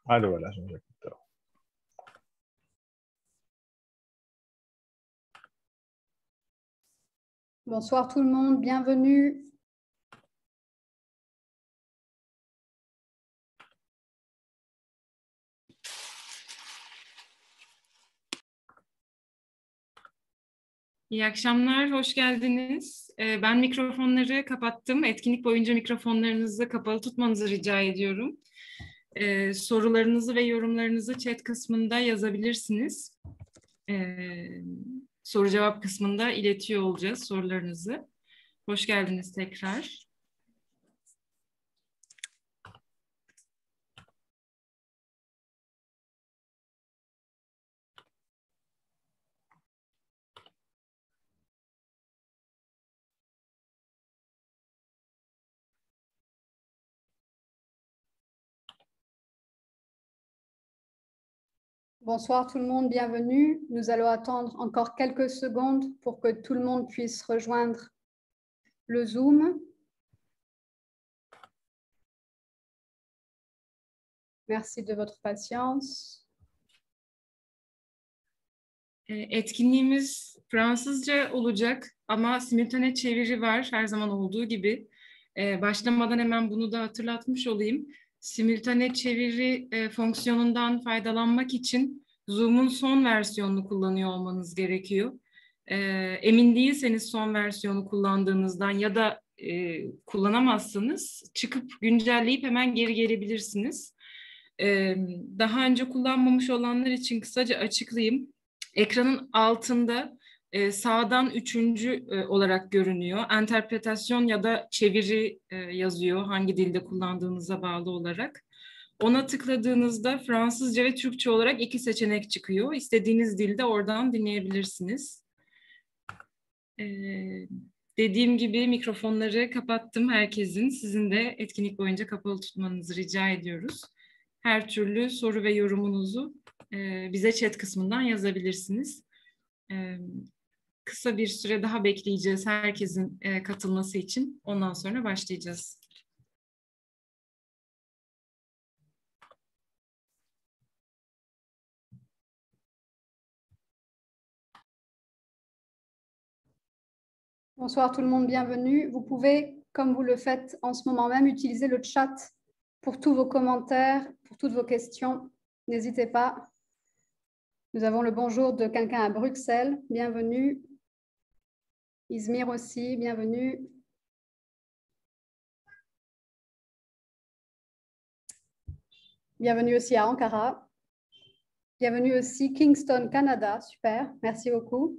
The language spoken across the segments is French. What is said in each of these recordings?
Ah, le voilà, Jean-Jacques Victor. Bonsoir tout le monde, bienvenue. İyi akşamlar, hoş geldiniz. Ben mikrofonları kapattım. Etkinlik boyunca mikrofonlarınızı kapalı tutmanızı rica ediyorum. Sorularınızı ve yorumlarınızı chat kısmında yazabilirsiniz. Soru cevap kısmında iletiyor olacağız sorularınızı. Hoş geldiniz tekrar. Bonsoir tout le monde, bienvenue. Nous allons attendre encore quelques secondes pour que tout le monde puisse rejoindre le Zoom. Merci de votre patience. Etkinliğimiz Fransızca olacak ama simultane çeviri var her zaman olduğu gibi. Başlamadan hemen bunu da hatırlatmış olayım. Simultane çeviri fonksiyonundan faydalanmak için Zoom'un son versiyonunu kullanıyor olmanız gerekiyor. Emin değilseniz son versiyonu kullandığınızdan ya da kullanamazsanız çıkıp güncelleyip hemen geri gelebilirsiniz. Daha önce kullanmamış olanlar için kısaca açıklayayım. Ekranın altında sağdan üçüncü olarak görünüyor. Enterpretasyon ya da çeviri yazıyor hangi dilde kullandığınıza bağlı olarak. Ona tıkladığınızda Fransızca ve Türkçe olarak iki seçenek çıkıyor. İstediğiniz dilde oradan dinleyebilirsiniz. Dediğim gibi mikrofonları kapattım herkesin. Sizin de etkinlik boyunca kapalı tutmanızı rica ediyoruz. Her türlü soru ve yorumunuzu bize chat kısmından yazabilirsiniz. Kısa bir süre daha bekleyeceğiz herkesin katılması için. Ondan sonra başlayacağız. Bonsoir tout le monde, bienvenue. Vous pouvez, comme vous le faites en ce moment même, utiliser le chat pour tous vos commentaires, pour toutes vos questions. N'hésitez pas. Nous avons le bonjour de quelqu'un à Bruxelles. Bienvenue. Izmir aussi, bienvenue. Bienvenue aussi à Ankara. Bienvenue aussi Kingston, Canada. Super, merci beaucoup.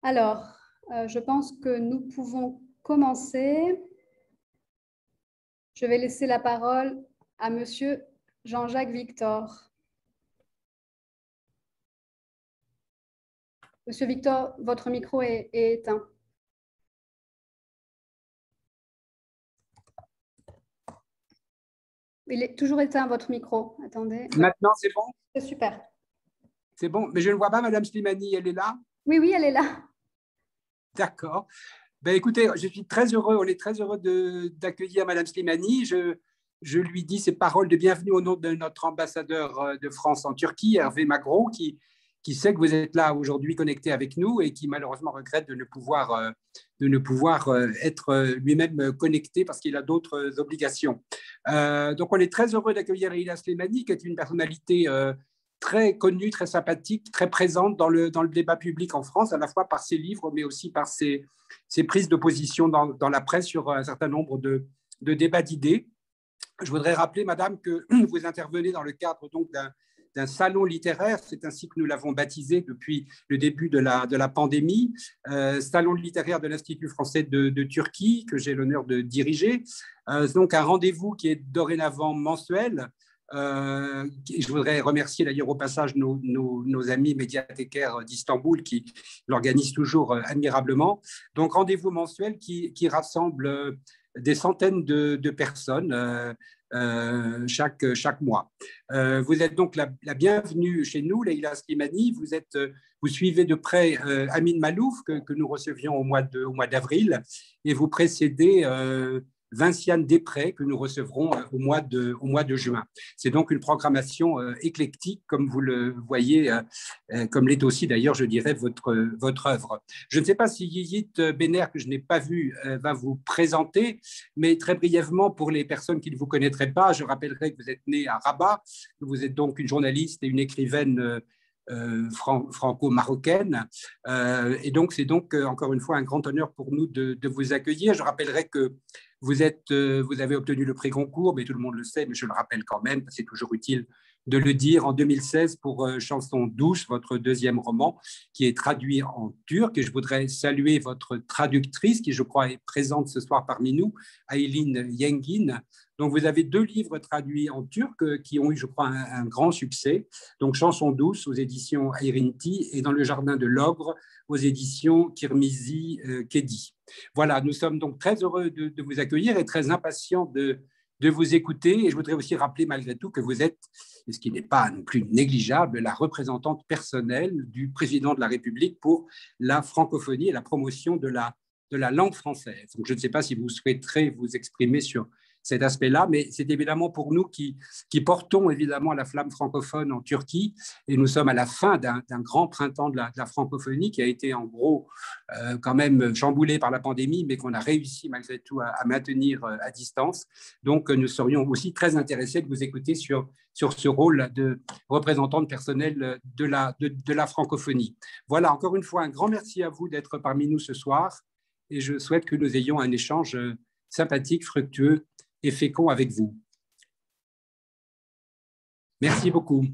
Alors, je pense que nous pouvons commencer. Je vais laisser la parole à Monsieur Jean-Jacques Victor. Monsieur Victor, votre micro est éteint. Il est toujours éteint, votre micro. Attendez. Maintenant, c'est bon? C'est super. C'est bon, mais je ne vois pas Madame Slimani, elle est là? Oui, oui, elle est là. D'accord. Ben, écoutez, je suis très heureux, on est très heureux d'accueillir Madame Slimani. Je lui dis ces paroles de bienvenue au nom de notre ambassadeur de France en Turquie, Hervé Magro, qui sait que vous êtes là aujourd'hui connecté avec nous et qui malheureusement regrette de ne pouvoir être lui-même connecté parce qu'il a d'autres obligations. Donc, on est très heureux d'accueillir Leïla Slimani, qui est une personnalité très connue, très sympathique, très présente dans le débat public en France, à la fois par ses livres, mais aussi par ses prises de position dans la presse sur un certain nombre de débats d'idées. Je voudrais rappeler, Madame, que vous intervenez dans le cadre donc d'un salon littéraire, c'est ainsi que nous l'avons baptisé depuis le début de la pandémie, salon littéraire de l'Institut français de Turquie, que j'ai l'honneur de diriger. Donc un rendez-vous qui est dorénavant mensuel. Je voudrais remercier d'ailleurs au passage nos amis médiathécaires d'Istanbul qui l'organisent toujours admirablement. Donc rendez-vous mensuel qui rassemble des centaines de personnes chaque mois. Vous êtes donc la bienvenue chez nous, Leïla Slimani. Vous suivez de près Amin Malouf que nous recevions au mois d'avril et vous précédez Vinciane Després, que nous recevrons au mois de juin. C'est donc une programmation éclectique, comme vous le voyez, comme l'est aussi d'ailleurs, je dirais, votre œuvre. Je ne sais pas si Yiyit Benner, que je n'ai pas vu, va vous présenter, mais très brièvement, pour les personnes qui ne vous connaîtraient pas, je rappellerai que vous êtes née à Rabat, que vous êtes donc une journaliste et une écrivaine franco-marocaine. Et donc, c'est donc encore une fois un grand honneur pour nous de vous accueillir. Je rappellerai que vous avez obtenu le prix Goncourt, mais tout le monde le sait, mais je le rappelle quand même, c'est toujours utile de le dire, en 2016 pour Chanson douce, votre deuxième roman, qui est traduit en turc. Et je voudrais saluer votre traductrice, qui je crois est présente ce soir parmi nous, Aylin Yengin. Donc vous avez 2 livres traduits en turc qui ont eu, je crois, un grand succès. Donc Chanson douce aux éditions Ayrinti et Dans le jardin de l'ogre aux éditions Kirmizi Kedi. Voilà, nous sommes donc très heureux de vous accueillir et très impatients de vous écouter. Et je voudrais aussi rappeler malgré tout que vous êtes, ce qui n'est pas non plus négligeable, la représentante personnelle du président de la République pour la francophonie et la promotion de la langue française. Donc je ne sais pas si vous souhaiterez vous exprimer sur cet aspect-là, mais c'est évidemment pour nous qui portons évidemment la flamme francophone en Turquie, et nous sommes à la fin d'un grand printemps de la francophonie qui a été en gros quand même chamboulé par la pandémie, mais qu'on a réussi malgré tout à maintenir à distance. Donc nous serions aussi très intéressés de vous écouter sur ce rôle de représentante personnelle de la francophonie. Voilà, encore une fois, un grand merci à vous d'être parmi nous ce soir, et je souhaite que nous ayons un échange sympathique, fructueux et fécond avec vous. Merci beaucoup.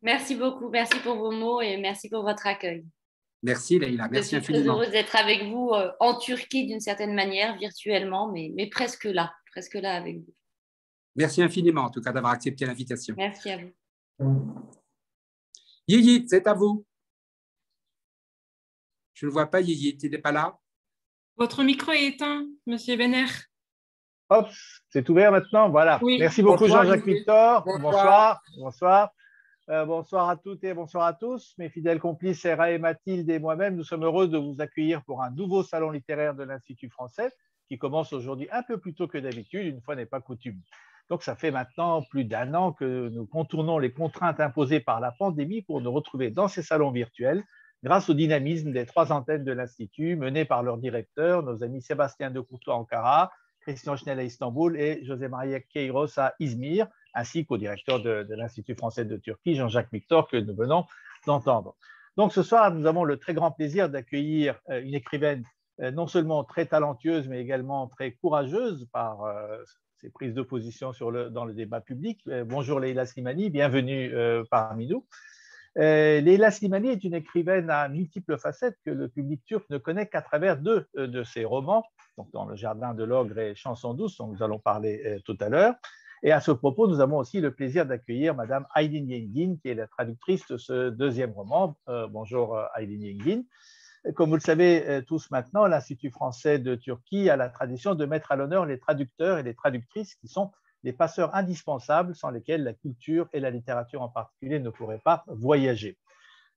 Merci beaucoup, merci pour vos mots et merci pour votre accueil. Merci Leïla, merci infiniment. Je suis très heureuse d'être avec vous en Turquie d'une certaine manière, virtuellement, mais presque là avec vous. Merci infiniment en tout cas d'avoir accepté l'invitation. Merci à vous. Yiyit, c'est à vous. Je ne vois pas Yiyit, il n'est pas là. Votre micro est éteint, Monsieur Benner. Hop, c'est ouvert maintenant, voilà. Oui. Merci beaucoup Jean-Jacques Victor. Bonsoir. Bonsoir. Bonsoir à toutes et bonsoir à tous. Mes fidèles complices Sarah et Mathilde et moi-même, nous sommes heureux de vous accueillir pour un nouveau salon littéraire de l'Institut français qui commence aujourd'hui un peu plus tôt que d'habitude, une fois n'est pas coutume. Donc ça fait maintenant plus d'1 an que nous contournons les contraintes imposées par la pandémie pour nous retrouver dans ces salons virtuels grâce au dynamisme des 3 antennes de l'Institut menées par leurs directeurs, nos amis Sébastien de Courtois à Ankara, Christian Schnell à Istanbul et José Maria Queiroz à Izmir, ainsi qu'au directeur de l'Institut français de Turquie, Jean-Jacques Victor, que nous venons d'entendre. Donc ce soir, nous avons le très grand plaisir d'accueillir une écrivaine non seulement très talentueuse, mais également très courageuse par ses prises de position dans le débat public. Bonjour Leïla Slimani, bienvenue parmi nous. Leïla Slimani est une écrivaine à multiples facettes que le public turc ne connaît qu'à travers 2 de ses romans, donc Dans le jardin de l'ogre et Chanson douce, dont nous allons parler tout à l'heure. Et à ce propos, nous avons aussi le plaisir d'accueillir Madame Aylin Yengin, qui est la traductrice de ce 2e roman. Bonjour Aylin Yengin. Comme vous le savez tous maintenant, l'Institut français de Turquie a la tradition de mettre à l'honneur les traducteurs et les traductrices qui sont des passeurs indispensables sans lesquels la culture et la littérature en particulier ne pourraient pas voyager.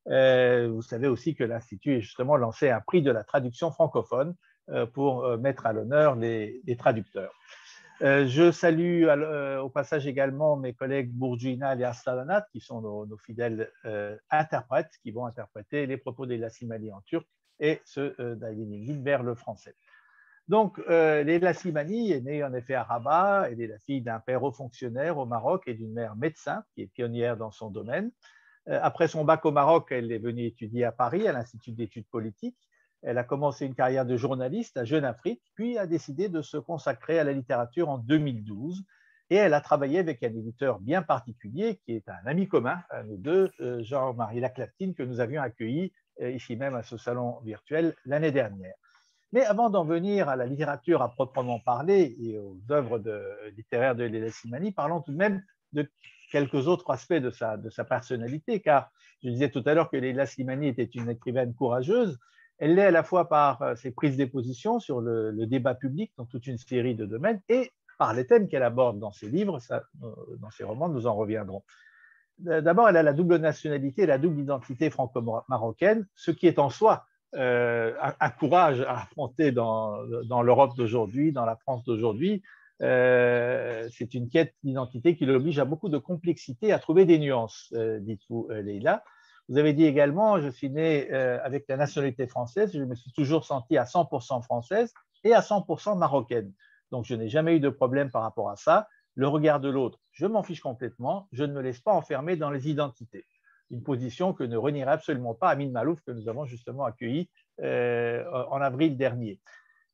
Vous savez aussi que l'Institut a justement lancé un prix de la traduction francophone pour mettre à l'honneur les traducteurs. Je salue au passage également mes collègues Bourjuina et Astalanat, qui sont nos fidèles interprètes, qui vont interpréter les propos de Leïla Slimani en turc et ceux d'Aylin Yengin vers le français. Donc, Leïla Slimani est née en effet à Rabat. Elle est la fille d'un père haut fonctionnaire au Maroc et d'une mère médecin qui est pionnière dans son domaine. Après son bac au Maroc, elle est venue étudier à Paris à l'Institut d'études politiques. Elle a commencé une carrière de journaliste à Jeune Afrique, puis a décidé de se consacrer à la littérature en 2012. Et elle a travaillé avec un éditeur bien particulier qui est un ami commun à nous deux, Jean-Marie Laclatine, que nous avions accueilli ici même à ce salon virtuel l'année dernière. Mais avant d'en venir à la littérature à proprement parler et aux œuvres littéraires de Leïla Slimani, parlons tout de même de quelques autres aspects de sa personnalité, car je disais tout à l'heure que Leïla Slimani était une écrivaine courageuse. Elle l'est à la fois par ses prises de position sur le débat public dans toute une série de domaines et par les thèmes qu'elle aborde dans ses livres, dans ses romans, nous en reviendrons. D'abord, elle a la double nationalité et la double identité franco-marocaine, ce qui est en soi un courage à affronter dans l'Europe d'aujourd'hui, dans la France d'aujourd'hui. C'est une quête d'identité qui l'oblige à beaucoup de complexité, à trouver des nuances, dites-vous, Leïla. Vous avez dit également, je suis né avec la nationalité française, je me suis toujours sentie à 100% française et à 100% marocaine. Donc, je n'ai jamais eu de problème par rapport à ça. Le regard de l'autre, je m'en fiche complètement, je ne me laisse pas enfermer dans les identités. Une position que ne renierait absolument pas Amin Maalouf, que nous avons justement accueilli en avril dernier.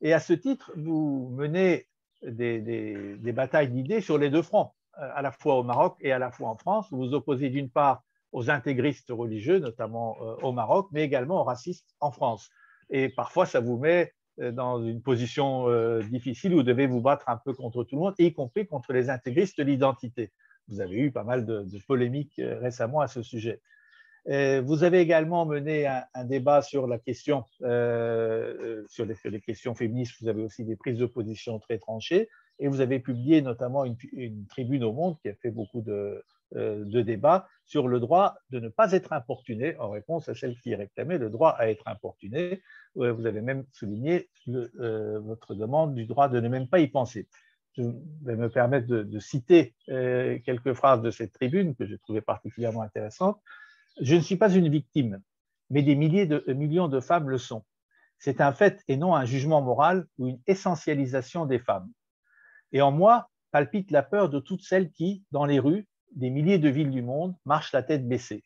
Et à ce titre, vous menez des batailles d'idées sur les deux fronts, à la fois au Maroc et à la fois en France. Vous vous opposez d'une part aux intégristes religieux, notamment au Maroc, mais également aux racistes en France. Et parfois, ça vous met dans une position difficile où vous devez vous battre un peu contre tout le monde, y compris contre les intégristes de l'identité. Vous avez eu pas mal de polémiques récemment à ce sujet. Vous avez également mené un débat sur la question, sur les questions féministes. Vous avez aussi des prises de position très tranchées. Et vous avez publié notamment une tribune au Monde qui a fait beaucoup de débats sur le droit de ne pas être importuné, en réponse à celle qui réclamait le droit à être importuné. Vous avez même souligné votre demande du droit de ne même pas y penser. Je vais me permettre de citer quelques phrases de cette tribune que j'ai trouvées particulièrement intéressantes. Je ne suis pas une victime, mais des millions de femmes le sont. C'est un fait et non un jugement moral ou une essentialisation des femmes. Et en moi palpite la peur de toutes celles qui, dans les rues des milliers de villes du monde, marchent la tête baissée.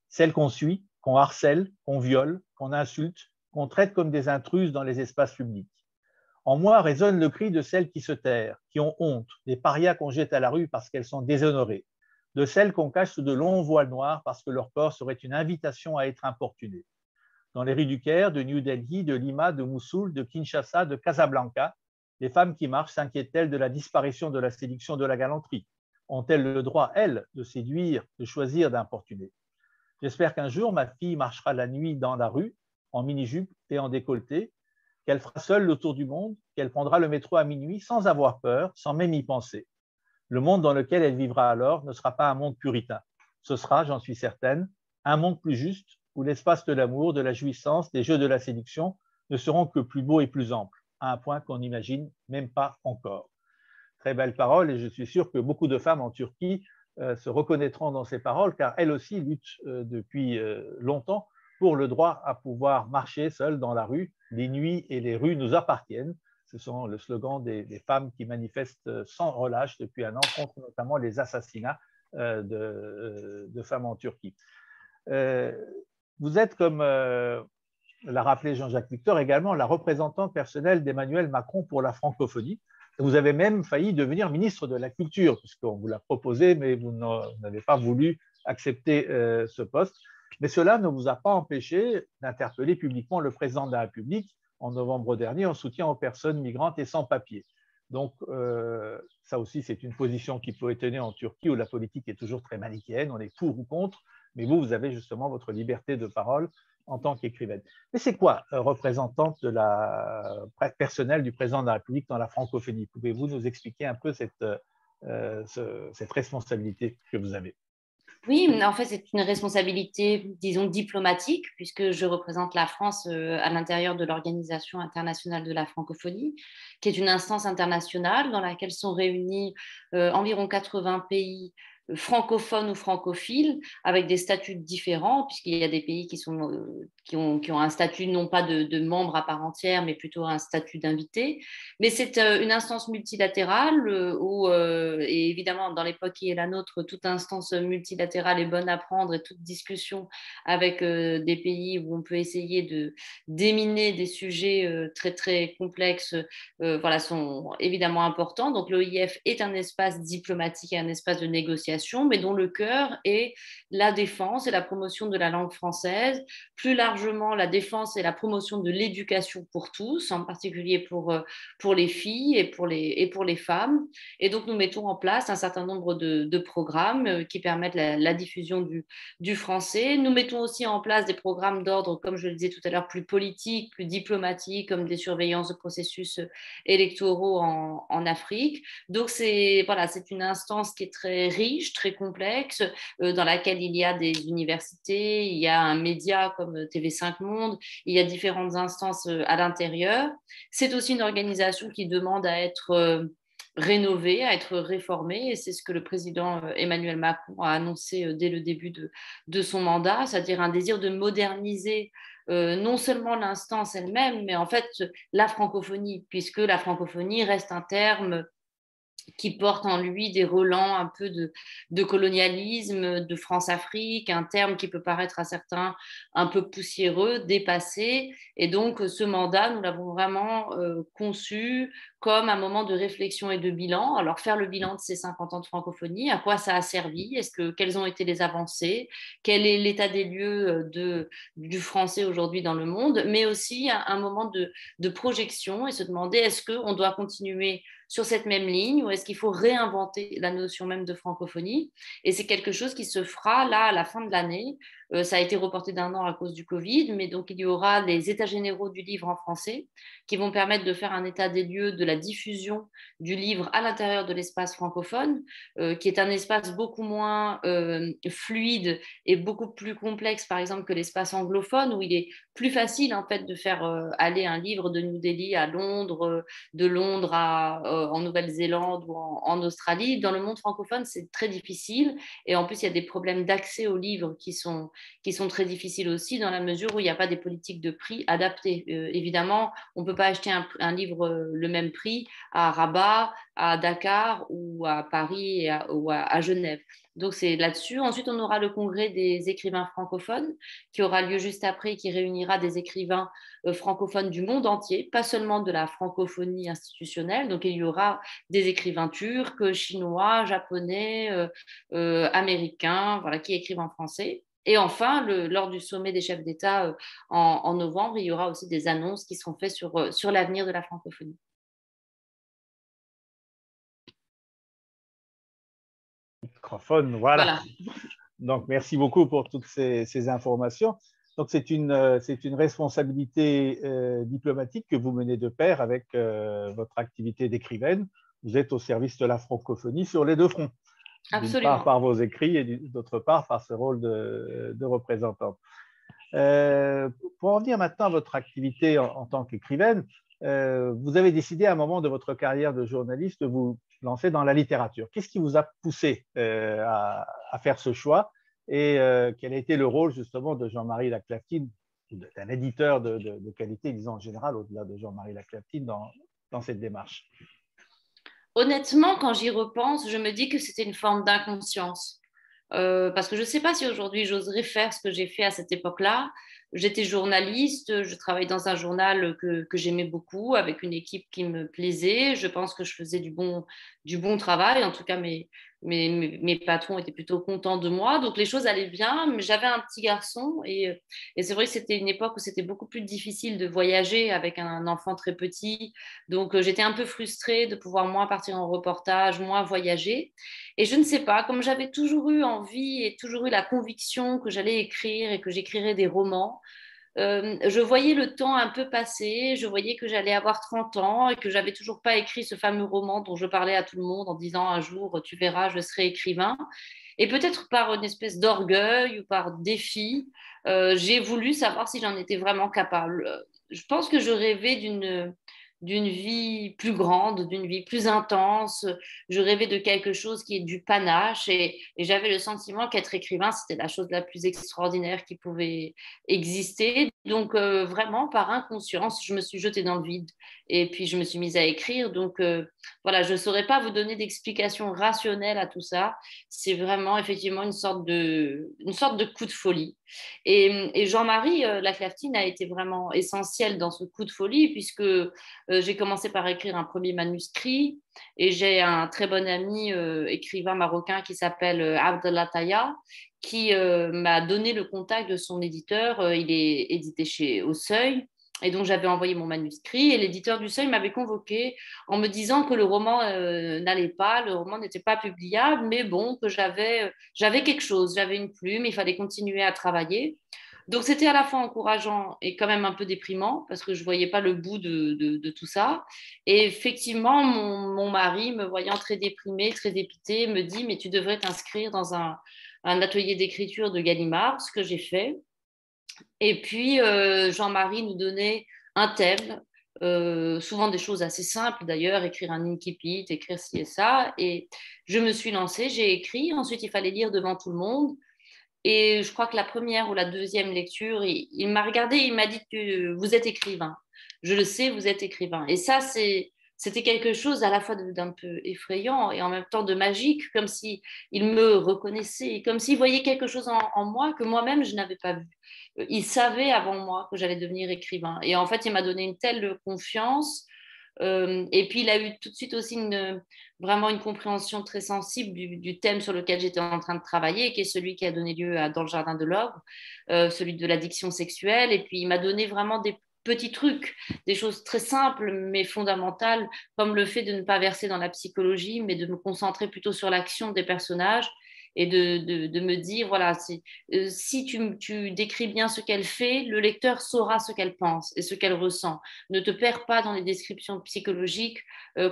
Celles qu'on suit, qu'on harcèle, qu'on viole, qu'on insulte, qu'on traite comme des intruses dans les espaces publics. En moi résonne le cri de celles qui se terrent, qui ont honte, des parias qu'on jette à la rue parce qu'elles sont déshonorées, de celles qu'on cache sous de longs voiles noirs parce que leur corps serait une invitation à être importuné. Dans les rues du Caire, de New Delhi, de Lima, de Mossoul, de Kinshasa, de Casablanca, les femmes qui marchent s'inquiètent-elles de la disparition de la séduction, de la galanterie? Ont-elles le droit, elles, de séduire, de choisir d'importuner? J'espère qu'un jour, ma fille marchera la nuit dans la rue, en mini-jupe et en décolleté, qu'elle fera seule le tour du monde, qu'elle prendra le métro à minuit sans avoir peur, sans même y penser. Le monde dans lequel elle vivra alors ne sera pas un monde puritain. Ce sera, j'en suis certaine, un monde plus juste, où l'espace de l'amour, de la jouissance, des jeux de la séduction ne seront que plus beaux et plus amples, à un point qu'on n'imagine même pas encore. Très belle parole, et je suis sûr que beaucoup de femmes en Turquie se reconnaîtront dans ces paroles, car elles aussi luttent depuis longtemps pour le droit à pouvoir marcher seules dans la rue. Les nuits et les rues nous appartiennent. Ce sont le slogan des femmes qui manifestent sans relâche depuis un an contre notamment les assassinats de femmes en Turquie. Vous êtes, comme l'a rappelé Jean-Jacques Victor, également la représentante personnelle d'Emmanuel Macron pour la francophonie. Vous avez même failli devenir ministre de la Culture, puisqu'on vous l'a proposé, mais vous n'avez pas voulu accepter ce poste. Mais cela ne vous a pas empêché d'interpeller publiquement le président de la République en novembre dernier en soutien aux personnes migrantes et sans papier. Donc, ça aussi, c'est une position qui peut étonner en Turquie, où la politique est toujours très manichéenne, on est pour ou contre, mais vous avez justement votre liberté de parole en tant qu'écrivaine. Mais c'est quoi, représentante de la personnelle du président de la République dans la francophonie? Pouvez-vous nous expliquer un peu cette responsabilité que vous avez? Oui, en fait, c'est une responsabilité, disons, diplomatique, puisque je représente la France à l'intérieur de l'Organisation internationale de la francophonie, qui est une instance internationale dans laquelle sont réunis environ 80 pays francophones ou francophiles, avec des statuts différents, puisqu'il y a des pays qui ont un statut non pas de membre à part entière, mais plutôt un statut d'invité. Mais c'est une instance multilatérale où, et évidemment, dans l'époque qui est la nôtre, toute instance multilatérale est bonne à prendre et toute discussion avec des pays où on peut essayer de déminer des sujets très, très complexes voilà, sont évidemment importants. Donc, l'OIF est un espace diplomatique et un espace de négociation, mais dont le cœur est la défense et la promotion de la langue française, plus largement la défense et la promotion de l'éducation pour tous, en particulier pour les filles et pour les femmes. Et donc, nous mettons en place un certain nombre de programmes qui permettent la diffusion du français. Nous mettons aussi en place des programmes d'ordre, comme je le disais tout à l'heure, plus politiques, plus diplomatiques, comme des surveillances de processus électoraux en Afrique. Donc, c'est une instance qui est très riche, très complexe, dans laquelle il y a des universités, il y a un média comme TV TV5 Monde, il y a différentes instances à l'intérieur. C'est aussi une organisation qui demande à être rénovée, à être réformée, et c'est ce que le président Emmanuel Macron a annoncé dès le début de son mandat, c'est-à-dire un désir de moderniser non seulement l'instance elle-même, mais en fait la francophonie, puisque la francophonie reste un terme qui porte en lui des relents un peu de colonialisme, de France-Afrique, un terme qui peut paraître à certains un peu poussiéreux, dépassé. Et donc, ce mandat, nous l'avons vraiment conçu comme un moment de réflexion et de bilan. Alors, faire le bilan de ces 50 ans de francophonie, à quoi ça a servi, quelles ont été les avancées, quel est l'état des lieux du français aujourd'hui dans le monde, mais aussi un moment de projection et se demander est-ce qu'on doit continuer sur cette même ligne ou est-ce qu'il faut réinventer la notion même de francophonie? Et c'est quelque chose qui se fera là à la fin de l'année. Ça a été reporté d'un an à cause du Covid, mais donc il y aura les états généraux du livre en français qui vont permettre de faire un état des lieux de la diffusion du livre à l'intérieur de l'espace francophone, qui est un espace beaucoup moins fluide et beaucoup plus complexe, par exemple, que l'espace anglophone, où il est plus facile en fait de faire aller un livre de New Delhi à Londres, de Londres en Nouvelle-Zélande ou en Australie. Dans le monde francophone, c'est très difficile. Et en plus, il y a des problèmes d'accès aux livres qui sont très difficiles aussi, dans la mesure où il n'y a pas des politiques de prix adaptées. Évidemment, on ne peut pas acheter un livre le même prix à Rabat, à Dakar ou à Paris ou à Genève. Donc, c'est là-dessus. Ensuite, on aura le congrès des écrivains francophones qui aura lieu juste après, qui réunira des écrivains francophones du monde entier, pas seulement de la francophonie institutionnelle. Donc, il y aura des écrivains turcs, chinois, japonais, américains, voilà, qui écrivent en français. Et enfin, lors du sommet des chefs d'État en novembre, il y aura aussi des annonces qui seront faites sur l'avenir de la francophonie. Microphone, voilà. Donc, merci beaucoup pour toutes ces informations. Donc, c'est une responsabilité diplomatique que vous menez de pair avec votre activité d'écrivaine. Vous êtes au service de la francophonie sur les deux fronts. D'une part par vos écrits et d'autre part par ce rôle de représentante. Pour en venir maintenant à votre activité en tant qu'écrivaine, vous avez décidé à un moment de votre carrière de journaliste de vous lancer dans la littérature. Qu'est-ce qui vous a poussé à faire ce choix et quel a été le rôle justement de Jean-Marie Laclaftine, d'un éditeur de qualité, disons en général, au-delà de Jean-Marie Laclaftine, dans cette démarche? Honnêtement, quand j'y repense, je me dis que c'était une forme d'inconscience. Parce que je ne sais pas si aujourd'hui j'oserais faire ce que j'ai fait à cette époque-là. J'étais journaliste, je travaillais dans un journal que j'aimais beaucoup, avec une équipe qui me plaisait. Je pense que je faisais du bon travail. En tout cas, mes patrons étaient plutôt contents de moi. Donc, les choses allaient bien. Mais j'avais un petit garçon et c'est vrai que c'était une époque où c'était beaucoup plus difficile de voyager avec un enfant très petit. Donc, j'étais un peu frustrée de pouvoir moins partir en reportage, moins voyager. Et je ne sais pas, comme j'avais toujours eu envie et toujours eu la conviction que j'allais écrire et que j'écrirais des romans, je voyais le temps un peu passer, je voyais que j'allais avoir 30 ans et que j'avais toujours pas écrit ce fameux roman dont je parlais à tout le monde en disant un jour, tu verras, je serai écrivain. Et peut-être par une espèce d'orgueil ou par défi, j'ai voulu savoir si j'en étais vraiment capable. Je pense que je rêvais d'une vie plus grande, d'une vie plus intense. Je rêvais de quelque chose qui est du panache et j'avais le sentiment qu'être écrivain, c'était la chose la plus extraordinaire qui pouvait exister. Donc, vraiment, par inconscience, je me suis jetée dans le vide et puis je me suis mise à écrire. Donc, voilà, je ne saurais pas vous donner d'explication rationnelle à tout ça. C'est vraiment, effectivement, une sorte de coup de folie. Et Jean-Marie Laclaftine a été vraiment essentiel dans ce coup de folie puisque j'ai commencé par écrire un premier manuscrit et j'ai un très bon ami écrivain marocain qui s'appelle Abdellah Taya qui m'a donné le contact de son éditeur. Il est édité au Seuil. Et donc, j'avais envoyé mon manuscrit et l'éditeur du Seuil m'avait convoqué en me disant que le roman n'allait pas, le roman n'était pas publiable, mais bon, que j'avais quelque chose, j'avais une plume, il fallait continuer à travailler. Donc, c'était à la fois encourageant et quand même un peu déprimant parce que je ne voyais pas le bout de tout ça. Et effectivement, mon mari, me voyant très déprimée, très dépitée, me dit « Mais tu devrais t'inscrire dans un atelier d'écriture de Gallimard », ce que j'ai fait. Et puis, Jean-Marie nous donnait un thème, souvent des choses assez simples d'ailleurs, écrire un incipit, écrire ci et ça. Et je me suis lancée, j'ai écrit. Ensuite, il fallait lire devant tout le monde. Et je crois que la première ou la deuxième lecture, il m'a regardé, il m'a dit que vous êtes écrivain. Je le sais, vous êtes écrivain. Et ça, c'était quelque chose à la fois d'un peu effrayant et en même temps de magique, comme si il me reconnaissait, comme s'il voyait quelque chose en moi que moi-même je n'avais pas vu. Il savait avant moi que j'allais devenir écrivain. Et en fait, il m'a donné une telle confiance. Et puis, il a eu tout de suite aussi vraiment une compréhension très sensible du thème sur lequel j'étais en train de travailler, qui est celui qui a donné lieu à Dans le jardin de l'ogre, celui de l'addiction sexuelle. Et puis, il m'a donné vraiment des petits trucs, des choses très simples mais fondamentales, comme le fait de ne pas verser dans la psychologie, mais de me concentrer plutôt sur l'action des personnages et de me dire, voilà, si tu décris bien ce qu'elle fait, le lecteur saura ce qu'elle pense et ce qu'elle ressent. Ne te perds pas dans les descriptions psychologiques,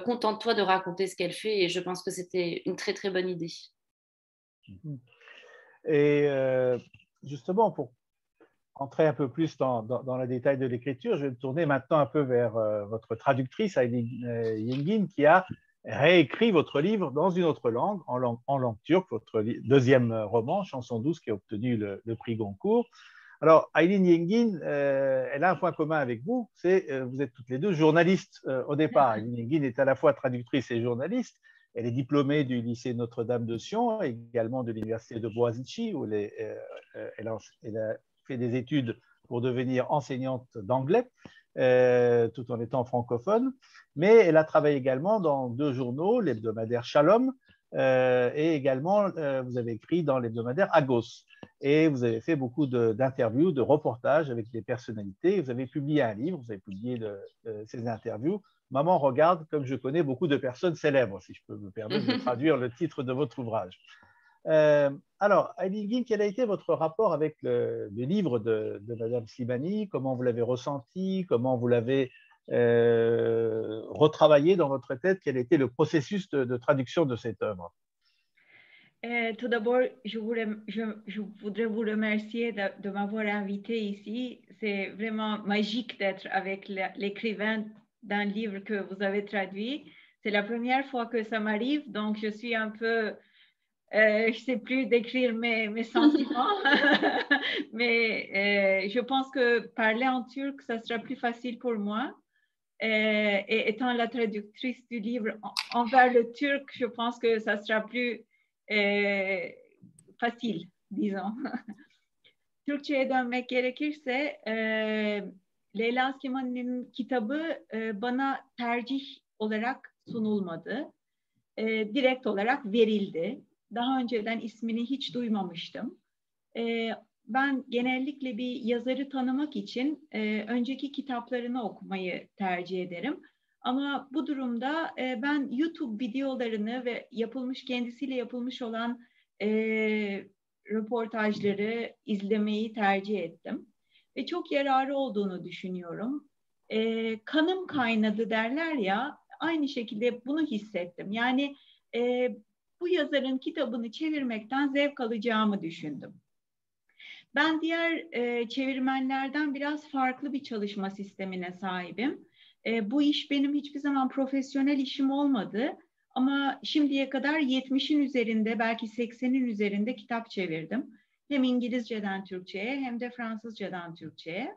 contente-toi de raconter ce qu'elle fait, et je pense que c'était une très très bonne idée. Et justement, pour entrer un peu plus dans le détail de l'écriture, je vais me tourner maintenant un peu vers votre traductrice, Aylin Yengin, qui a réécrit votre livre dans une autre langue, en langue turque, votre deuxième roman, Chanson douce, qui a obtenu le prix Goncourt. Alors, Aylin Yengin, elle a un point commun avec vous, c'est vous êtes toutes les deux journalistes au départ. Aylin Yengin est à la fois traductrice et journaliste. Elle est diplômée du lycée Notre-Dame de Sion, également de l'université de Boğaziçi, où elle a fait des études pour devenir enseignante d'anglais, tout en étant francophone. Mais elle a travaillé également dans 2 journaux, l'hebdomadaire Shalom, et également, vous avez écrit dans l'hebdomadaire Agos. Et vous avez fait beaucoup d'interviews, de reportages avec des personnalités. Vous avez publié un livre, vous avez publié ces interviews. Maman regarde, comme je connais beaucoup de personnes célèbres, si je peux me permettre de traduire le titre de votre ouvrage. Alors, Aylin Yengin, quel a été votre rapport avec le livre de Madame Slimani? Comment vous l'avez ressenti? Comment vous l'avez retravaillé dans votre tête? Quel était le processus de traduction de cette œuvre? Tout d'abord, je voudrais vous remercier de m'avoir invité ici. C'est vraiment magique d'être avec l'écrivain d'un livre que vous avez traduit. C'est la première fois que ça m'arrive, donc je suis un peu, je ne sais plus décrire mes sentiments, mais je pense que parler en turc, ça sera plus facile pour moi. Et étant la traductrice du livre envers le turc, je pense que ça sera plus fasil, disons. Türkçe'ye dönmek gerekirse Leyla Slimani'nin kitabı bana tercih olarak sunulmadı. Direkt olarak verildi. Daha önceden ismini hiç duymamıştım. Ben genellikle bir yazarı tanımak için önceki kitaplarını okumayı tercih ederim. Ama bu durumda ben YouTube videolarını ve kendisiyle yapılmış olan röportajları izlemeyi tercih ettim. Ve çok yararı olduğunu düşünüyorum. Kanım kaynadı derler ya, aynı şekilde bunu hissettim. Yani bu yazarın kitabını çevirmekten zevk alacağımı düşündüm. Ben diğer çevirmenlerden biraz farklı bir çalışma sistemine sahibim. Bu iş benim hiçbir zaman profesyonel işim olmadı. Ama şimdiye kadar 70'in üzerinde, belki 80'in üzerinde kitap çevirdim. Hem İngilizceden Türkçe'ye hem de Fransızcadan Türkçe'ye.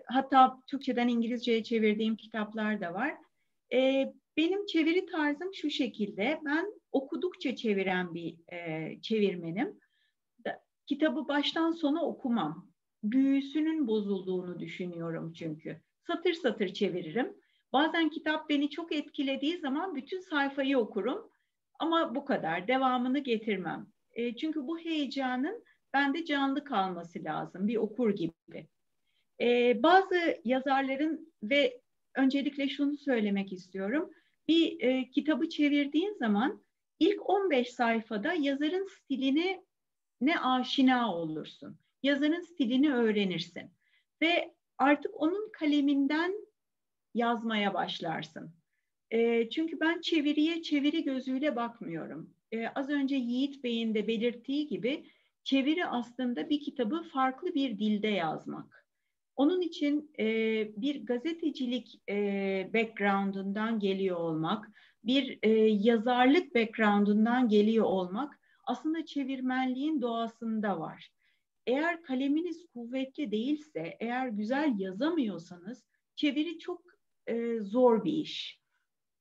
Hatta Türkçeden İngilizce'ye çevirdiğim kitaplar da var. Benim çeviri tarzım şu şekilde. Ben okudukça çeviren bir çevirmenim. Kitabı baştan sona okumam. Büyüsünün bozulduğunu düşünüyorum çünkü. Satır satır çeviririm. Bazen kitap beni çok etkilediği zaman bütün sayfayı okurum. Ama bu kadar. Devamını getirmem. Çünkü bu heyecanın bende canlı kalması lazım. Bir okur gibi. Bazı yazarların ve öncelikle şunu söylemek istiyorum. Bir kitabı çevirdiğin zaman ilk 15 sayfada yazarın stiline aşina olursun. Yazarın stilini öğrenirsin. Ve artık onun kaleminden yazmaya başlarsın. Çünkü ben çeviriye çeviri gözüyle bakmıyorum. Az önce Yiğit Bey'in de belirttiği gibi çeviri aslında bir kitabı farklı bir dilde yazmak. Onun için bir gazetecilik background'undan geliyor olmak, bir yazarlık background'undan geliyor olmak aslında çevirmenliğin doğasında var. Eğer kaleminiz kuvvetli değilse, eğer güzel yazamıyorsanız çeviri çok zor bir iş.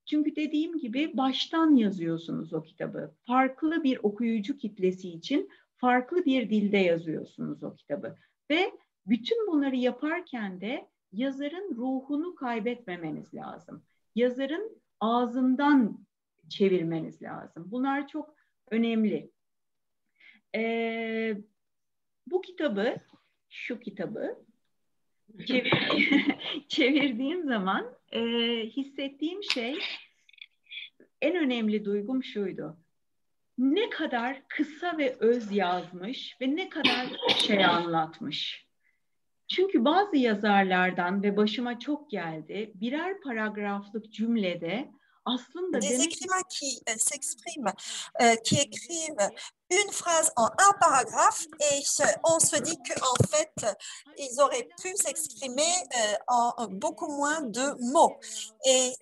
Çünkü dediğim gibi baştan yazıyorsunuz o kitabı. Farklı bir okuyucu kitlesi için farklı bir dilde yazıyorsunuz o kitabı. Ve bütün bunları yaparken de yazarın ruhunu kaybetmemeniz lazım. Yazarın ağzından çevirmeniz lazım. Bunlar çok önemli. Bu kitabı, şu kitabı çevirdiğim zaman hissettiğim şey, en önemli duygum şuydu. Ne kadar kısa ve öz yazmış ve ne kadar şey anlatmış. Çünkü bazı yazarlardan ve başıma çok geldi, birer paragraflık cümlede aslında des écrivains qui s'expriment, qui écrivent une phrase en un paragraphe et on se dit qu'en fait, ils auraient pu s'exprimer en beaucoup moins de mots. Et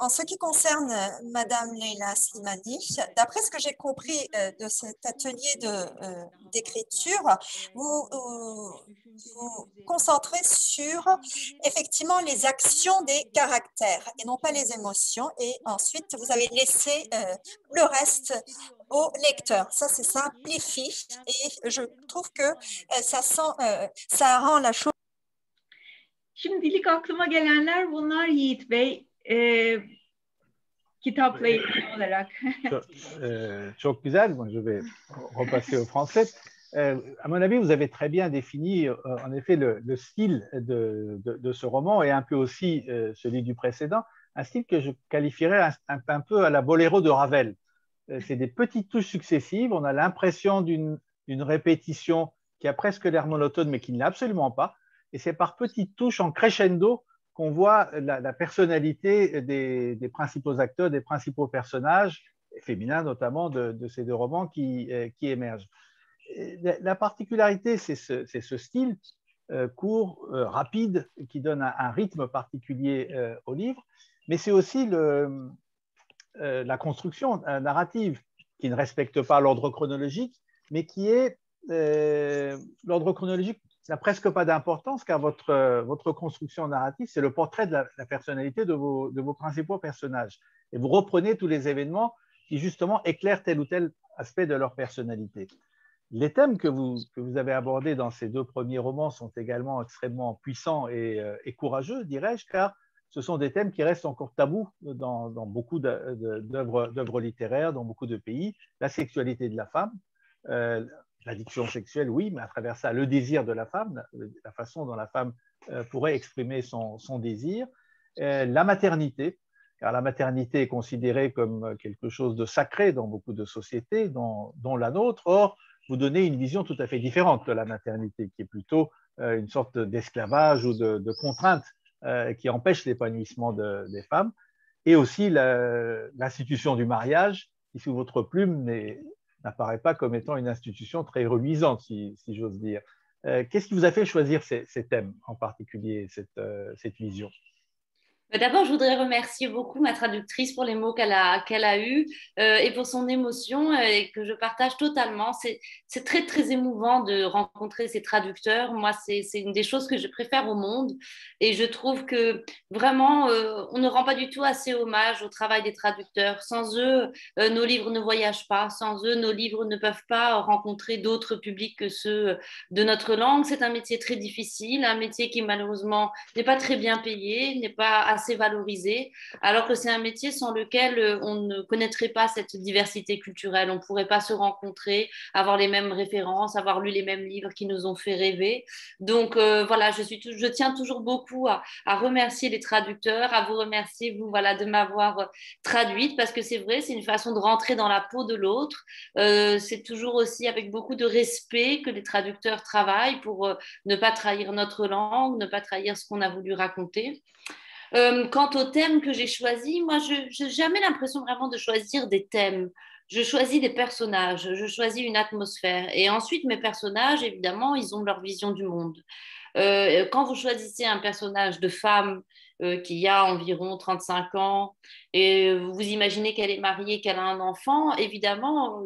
en ce qui concerne Madame Leila Slimani, d'après ce que j'ai compris de cet atelier d'écriture, vous vous concentrez sur effectivement les actions des caractères et non pas les émotions. Et ensuite, vous avez laissé le reste au lecteur. Ça, c'est simplifié et je trouve que ça rend la chose. Şimdi ilk aklıma gelenler bunlar Yiğit Bey. Kitapla ilgili olarak. Çok güzel. Moi, je vais repasser au français. À mon avis, vous avez très bien défini, en effet, le style de ce roman et un peu aussi celui du précédent. Un style que je qualifierais un peu à la Boléro de Ravel. C'est des petites touches successives. On a l'impression d'une répétition qui a presque l'air monotone, mais qui ne l'est absolument pas. Et c'est par petites touches en crescendo qu'on voit la personnalité des principaux acteurs, des principaux personnages, féminins notamment, de ces deux romans qui émergent. La particularité, c'est ce style court, rapide, qui donne un rythme particulier au livre, mais c'est aussi la construction narrative qui ne respecte pas l'ordre chronologique, mais qui est l'ordre chronologique n'a presque pas d'importance car votre construction narrative, c'est le portrait de la personnalité de vos principaux personnages. Et vous reprenez tous les événements qui justement éclairent tel ou tel aspect de leur personnalité. Les thèmes que vous avez abordés dans ces deux premiers romans sont également extrêmement puissants et courageux, dirais-je, car ce sont des thèmes qui restent encore tabous dans beaucoup d'œuvres littéraires, dans beaucoup de pays. La sexualité de la femme, l'addiction sexuelle, oui, mais à travers ça, le désir de la femme, la façon dont la femme pourrait exprimer son désir. La maternité, car la maternité est considérée comme quelque chose de sacré dans beaucoup de sociétés, dont la nôtre. Or, vous donnez une vision tout à fait différente de la maternité, qui est plutôt une sorte d'esclavage ou de contrainte qui empêche l'épanouissement des femmes. Et aussi l'institution du mariage, qui sous votre plume n'apparaît pas comme étant une institution très reluisante, si j'ose dire. Qu'est-ce qui vous a fait choisir ces thèmes en particulier, cette vision? D'abord, je voudrais remercier beaucoup ma traductrice pour les mots qu'elle a eus et pour son émotion et que je partage totalement. C'est très, très émouvant de rencontrer ces traducteurs. Moi, c'est une des choses que je préfère au monde et je trouve que vraiment, on ne rend pas du tout assez hommage au travail des traducteurs. Sans eux, nos livres ne voyagent pas. Sans eux, nos livres ne peuvent pas rencontrer d'autres publics que ceux de notre langue. C'est un métier très difficile, un métier qui malheureusement n'est pas très bien payé, n'est pas assez valorisé, alors que c'est un métier sans lequel on ne connaîtrait pas cette diversité culturelle, on ne pourrait pas se rencontrer, avoir les mêmes références, avoir lu les mêmes livres qui nous ont fait rêver. Donc voilà, je tiens toujours beaucoup à remercier les traducteurs, à vous remercier, vous, voilà, de m'avoir traduite, parce que c'est vrai, c'est une façon de rentrer dans la peau de l'autre. C'est toujours aussi avec beaucoup de respect que les traducteurs travaillent pour ne pas trahir notre langue, ne pas trahir ce qu'on a voulu raconter. Quant au thème que j'ai choisi, moi, je n'ai jamais l'impression vraiment de choisir des thèmes. Je choisis des personnages, je choisis une atmosphère. Et ensuite, mes personnages, évidemment, ils ont leur vision du monde. Quand vous choisissez un personnage de femme qui a environ 35 ans et vous imaginez qu'elle est mariée, qu'elle a un enfant, évidemment,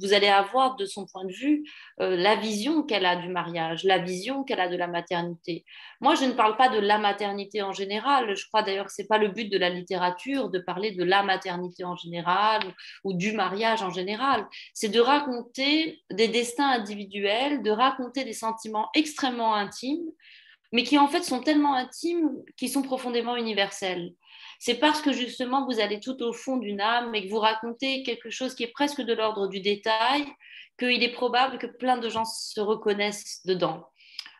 vous allez avoir de son point de vue la vision qu'elle a du mariage, la vision qu'elle a de la maternité. Moi, je ne parle pas de la maternité en général. Je crois d'ailleurs que ce n'est pas le but de la littérature de parler de la maternité en général ou du mariage en général. C'est de raconter des destins individuels, de raconter des sentiments extrêmement intimes mais qui en fait sont tellement intimes qu'ils sont profondément universels. C'est parce que justement vous allez tout au fond d'une âme et que vous racontez quelque chose qui est presque de l'ordre du détail qu'il est probable que plein de gens se reconnaissent dedans.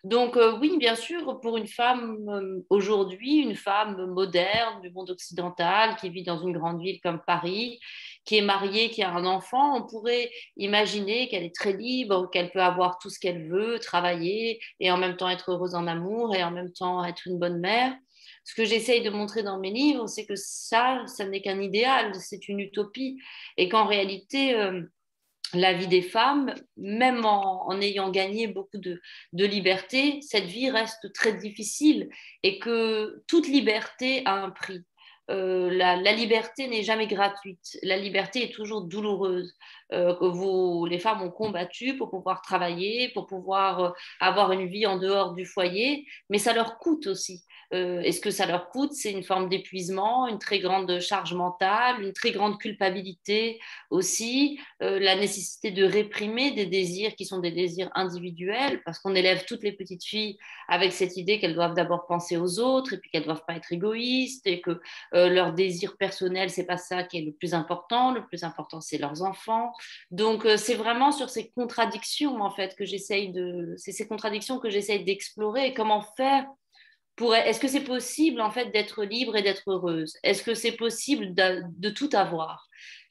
Donc oui, bien sûr, pour une femme aujourd'hui, une femme moderne du monde occidental qui vit dans une grande ville comme Paris, qui est mariée, qui a un enfant, on pourrait imaginer qu'elle est très libre, qu'elle peut avoir tout ce qu'elle veut, travailler et en même temps être heureuse en amour et en même temps être une bonne mère. Ce que j'essaye de montrer dans mes livres, c'est que ça n'est qu'un idéal, c'est une utopie et qu'en réalité la vie des femmes, même en ayant gagné beaucoup de liberté, cette vie reste très difficile et que toute liberté a un prix. La liberté n'est jamais gratuite. La liberté est toujours douloureuse. Les femmes ont combattu pour pouvoir travailler, pour pouvoir avoir une vie en dehors du foyer, mais ça leur coûte aussi. Et ce que ça leur coûte, c'est une forme d'épuisement, une très grande charge mentale, une très grande culpabilité aussi, la nécessité de réprimer des désirs qui sont des désirs individuels, parce qu'on élève toutes les petites filles avec cette idée qu'elles doivent d'abord penser aux autres et puis qu'elles ne doivent pas être égoïstes et que leur désir personnel, c'est pas ça qui est le plus important c'est leurs enfants. Donc c'est vraiment sur ces contradictions en fait que c'est ces contradictions que j'essaye d'explorer et comment faire est-ce que c'est possible en fait d'être libre et d'être heureuse? Est-ce que c'est possible de tout avoir?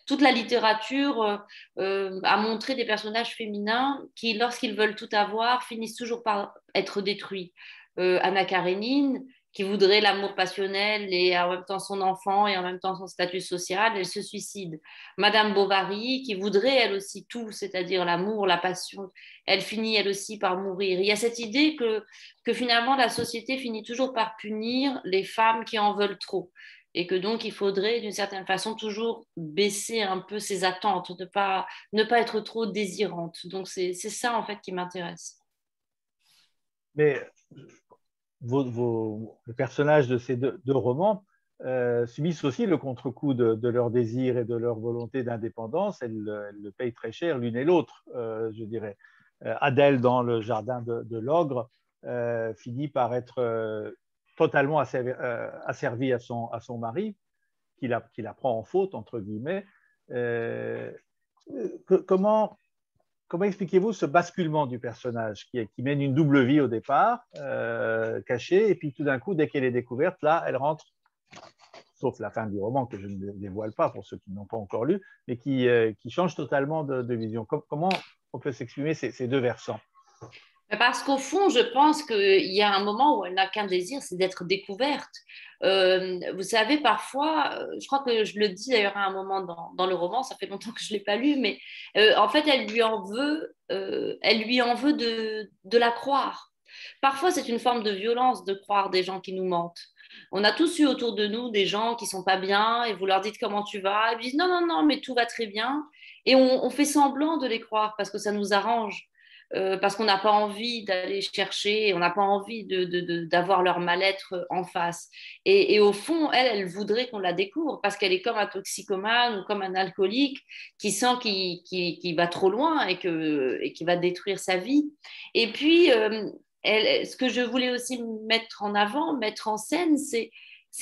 Toute la littérature a montré des personnages féminins qui, lorsqu'ils veulent tout avoir, finissent toujours par être détruits. Anna Karénine, qui voudrait l'amour passionnel et en même temps son enfant et en même temps son statut social, elle se suicide. Madame Bovary, qui voudrait elle aussi tout, c'est-à-dire l'amour, la passion, elle finit elle aussi par mourir. Il y a cette idée que finalement la société finit toujours par punir les femmes qui en veulent trop et que donc il faudrait d'une certaine façon toujours baisser un peu ses attentes, ne pas être trop désirante. Donc c'est ça en fait qui m'intéresse. Mais les personnages de ces deux romans subissent aussi le contre-coup de leur désir et de leur volonté d'indépendance. Elles le payent très cher l'une et l'autre, je dirais. Adèle, dans Le Jardin de l'Ogre, finit par être totalement asservie à son mari, qui la prend en faute, entre guillemets. Comment expliquez-vous ce basculement du personnage qui mène une double vie au départ, cachée, et puis tout d'un coup, dès qu'elle est découverte, là, elle rentre, sauf la fin du roman que je ne dévoile pas pour ceux qui n'ont pas encore lu, mais qui change totalement de vision. Comment on peut s'exprimer ces deux versants? Parce qu'au fond, je pense qu'il y a un moment où elle n'a qu'un désir, c'est d'être découverte. Vous savez, parfois, je crois que je le dis d'ailleurs à un moment dans le roman, ça fait longtemps que je ne l'ai pas lu, mais en fait, elle lui en veut de la croire. Parfois, c'est une forme de violence de croire des gens qui nous mentent. On a tous eu autour de nous des gens qui ne sont pas bien et vous leur dites comment tu vas, ils disent non, non, non, mais tout va très bien. Et on fait semblant de les croire parce que ça nous arrange. Parce qu'on n'a pas envie d'aller chercher, on n'a pas envie d'avoir leur mal-être en face. Et au fond, elle voudrait qu'on la découvre parce qu'elle est comme un toxicomane ou comme un alcoolique qui sent qu'il va trop loin et qui va détruire sa vie. Et puis, ce que je voulais aussi mettre en avant, mettre en scène, c'est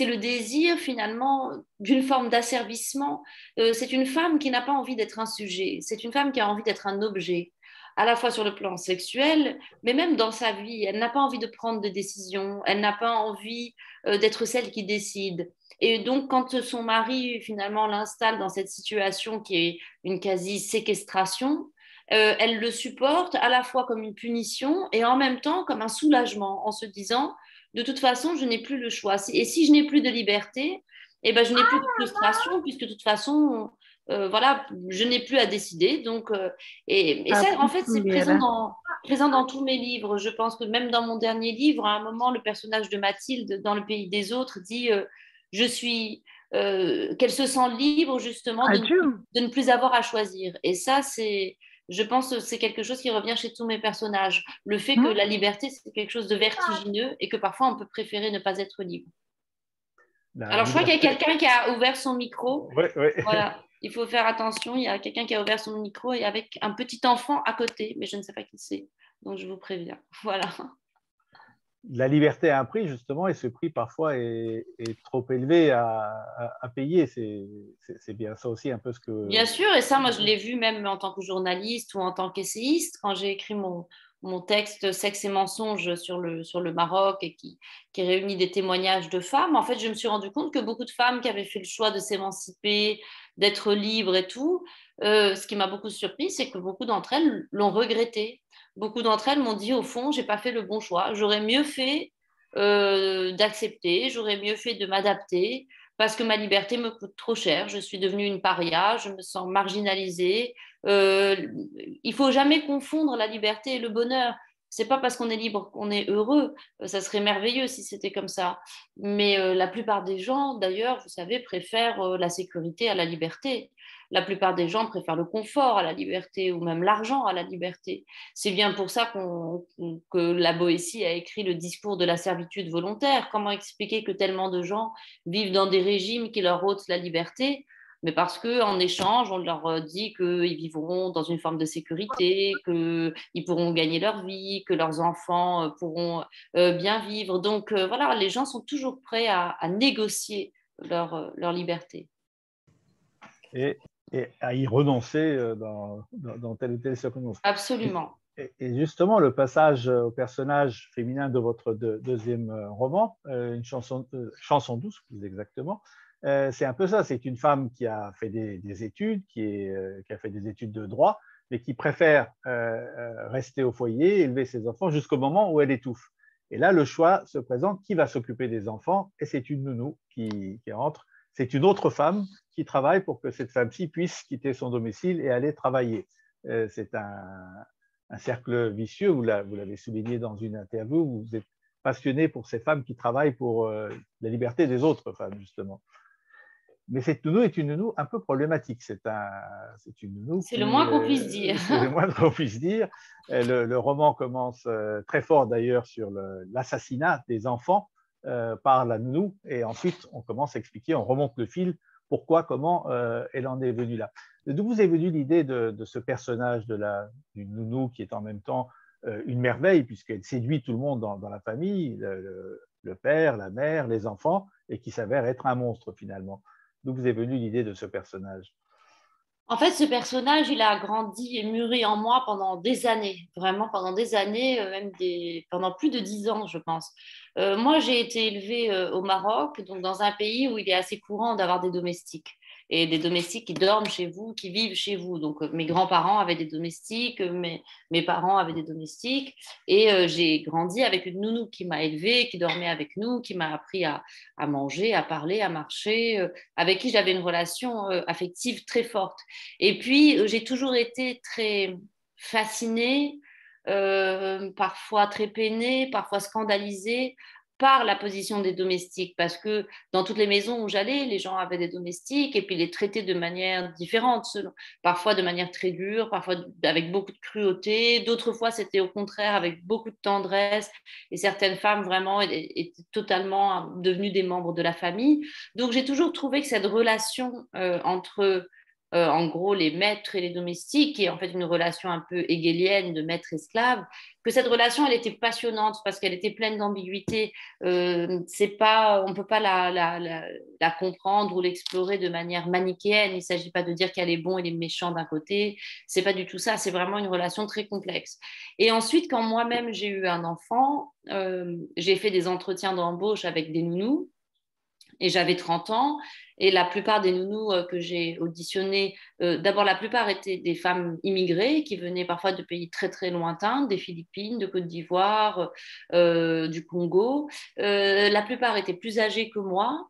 le désir finalement d'une forme d'asservissement. C'est une femme qui n'a pas envie d'être un sujet, c'est une femme qui a envie d'être un objet, à la fois sur le plan sexuel, mais même dans sa vie. Elle n'a pas envie de prendre de décisions, elle n'a pas envie d'être celle qui décide. Et donc, quand son mari, finalement, l'installe dans cette situation qui est une quasi-séquestration, elle le supporte à la fois comme une punition et en même temps comme un soulagement, en se disant de toute façon, je n'ai plus le choix. Et si je n'ai plus de liberté, eh ben, je n'ai plus de frustration, puisque de toute façon, voilà, je n'ai plus à décider. Donc, et ça, en fait, c'est présent dans tous mes livres. Je pense que même dans mon dernier livre, à un moment, le personnage de Mathilde, dans Le pays des autres, dit je suis, qu'elle se sent libre justement de ne plus avoir à choisir. Et ça, je pense que c'est quelque chose qui revient chez tous mes personnages. Le fait que la liberté, c'est quelque chose de vertigineux et que parfois, on peut préférer ne pas être libre. Alors, je crois qu'il y a quelqu'un qui a ouvert son micro. Oui, oui. Voilà, il faut faire attention. Il y a quelqu'un qui a ouvert son micro et avec un petit enfant à côté, mais je ne sais pas qui c'est. Donc, je vous préviens. Voilà. La liberté a un prix, justement, et ce prix, parfois, est trop élevé à payer. C'est bien ça aussi, un peu ce que… Bien sûr, et ça, moi, je l'ai vu même en tant que journaliste ou en tant qu'essayiste, quand j'ai écrit mon texte Sexe et mensonges sur le Maroc et qui réunit des témoignages de femmes. En fait, je me suis rendu compte que beaucoup de femmes qui avaient fait le choix de s'émanciper, d'être libres et tout, ce qui m'a beaucoup surpris, c'est que beaucoup d'entre elles l'ont regretté. Beaucoup d'entre elles m'ont dit, au fond, j'ai pas fait le bon choix. J'aurais mieux fait d'accepter, j'aurais mieux fait de m'adapter parce que ma liberté me coûte trop cher. Je suis devenue une paria, je me sens marginalisée. Il faut jamais confondre la liberté et le bonheur. C'est pas parce qu'on est libre qu'on est heureux. Ça serait merveilleux si c'était comme ça. Mais la plupart des gens, d'ailleurs, vous savez, préfèrent la sécurité à la liberté. La plupart des gens préfèrent le confort à la liberté ou même l'argent à la liberté. C'est bien pour ça que la Boétie a écrit le discours de la servitude volontaire. Comment expliquer que tellement de gens vivent dans des régimes qui leur ôtent la liberté, mais parce qu'en échange, on leur dit qu'ils vivront dans une forme de sécurité, qu'ils pourront gagner leur vie, que leurs enfants pourront bien vivre. Donc voilà, les gens sont toujours prêts à négocier leur liberté. Et à y renoncer dans telle ou telle circonstance. Absolument. Et justement, le passage au personnage féminin de votre deuxième roman, une chanson douce, plus exactement, c'est un peu ça. C'est une femme qui a fait des études, qui a fait des études de droit, mais qui préfère rester au foyer, élever ses enfants jusqu'au moment où elle étouffe. Et là, le choix se présente, qui va s'occuper des enfants? Et c'est une nounou qui entre. C'est une autre femme qui travaille pour que cette femme-ci puisse quitter son domicile et aller travailler. C'est un cercle vicieux, vous l'avez souligné dans une interview, vous êtes passionné pour ces femmes qui travaillent pour la liberté des autres femmes, justement. Mais cette nounou est une nounou un peu problématique. C'est une nounou. C'est le moins qu'on puisse dire. C'est le moins qu'on puisse dire. Le roman commence très fort d'ailleurs sur l'assassinat des enfants par la nounou, et ensuite on commence à expliquer, on remonte le fil, pourquoi, comment elle en est venue là. D'où vous est venue l'idée de ce personnage d'une nounou qui est en même temps une merveille, puisqu'elle séduit tout le monde dans la famille, le père, la mère, les enfants, et qui s'avère être un monstre finalement. D'où vous est venue l'idée de ce personnage? En fait, ce personnage, il a grandi et mûri en moi pendant des années, vraiment pendant des années, même pendant plus de 10 ans, je pense. Moi, j'ai été élevée au Maroc, donc dans un pays où il est assez courant d'avoir des domestiques. Et des domestiques qui dorment chez vous, qui vivent chez vous. Donc, mes grands-parents avaient des domestiques, mes parents avaient des domestiques. Et j'ai grandi avec une nounou qui m'a élevée, qui dormait avec nous, qui m'a appris à manger, à parler, à marcher, avec qui j'avais une relation affective très forte. Et puis, j'ai toujours été très fascinée, parfois très peinée, parfois scandalisée par la position des domestiques, parce que dans toutes les maisons où j'allais, les gens avaient des domestiques et puis les traitaient de manière différente, parfois de manière très dure, parfois avec beaucoup de cruauté, d'autres fois c'était au contraire avec beaucoup de tendresse, et certaines femmes vraiment étaient totalement devenues des membres de la famille. Donc j'ai toujours trouvé que cette relation entre en gros les maîtres et les domestiques, qui est en fait une relation un peu hégélienne de maître-esclave, que cette relation elle était passionnante parce qu'elle était pleine d'ambiguïté. On ne peut pas la comprendre ou l'explorer de manière manichéenne. Il ne s'agit pas de dire qu'il y a les bons et les méchants d'un côté. C'est pas du tout ça. C'est vraiment une relation très complexe. Et ensuite, quand moi-même j'ai eu un enfant, j'ai fait des entretiens d'embauche avec des nounous. Et j'avais 30 ans. Et la plupart des nounous que j'ai auditionnés, d'abord la plupart étaient des femmes immigrées qui venaient parfois de pays très très lointains, des Philippines, de Côte d'Ivoire, du Congo. La plupart étaient plus âgées que moi.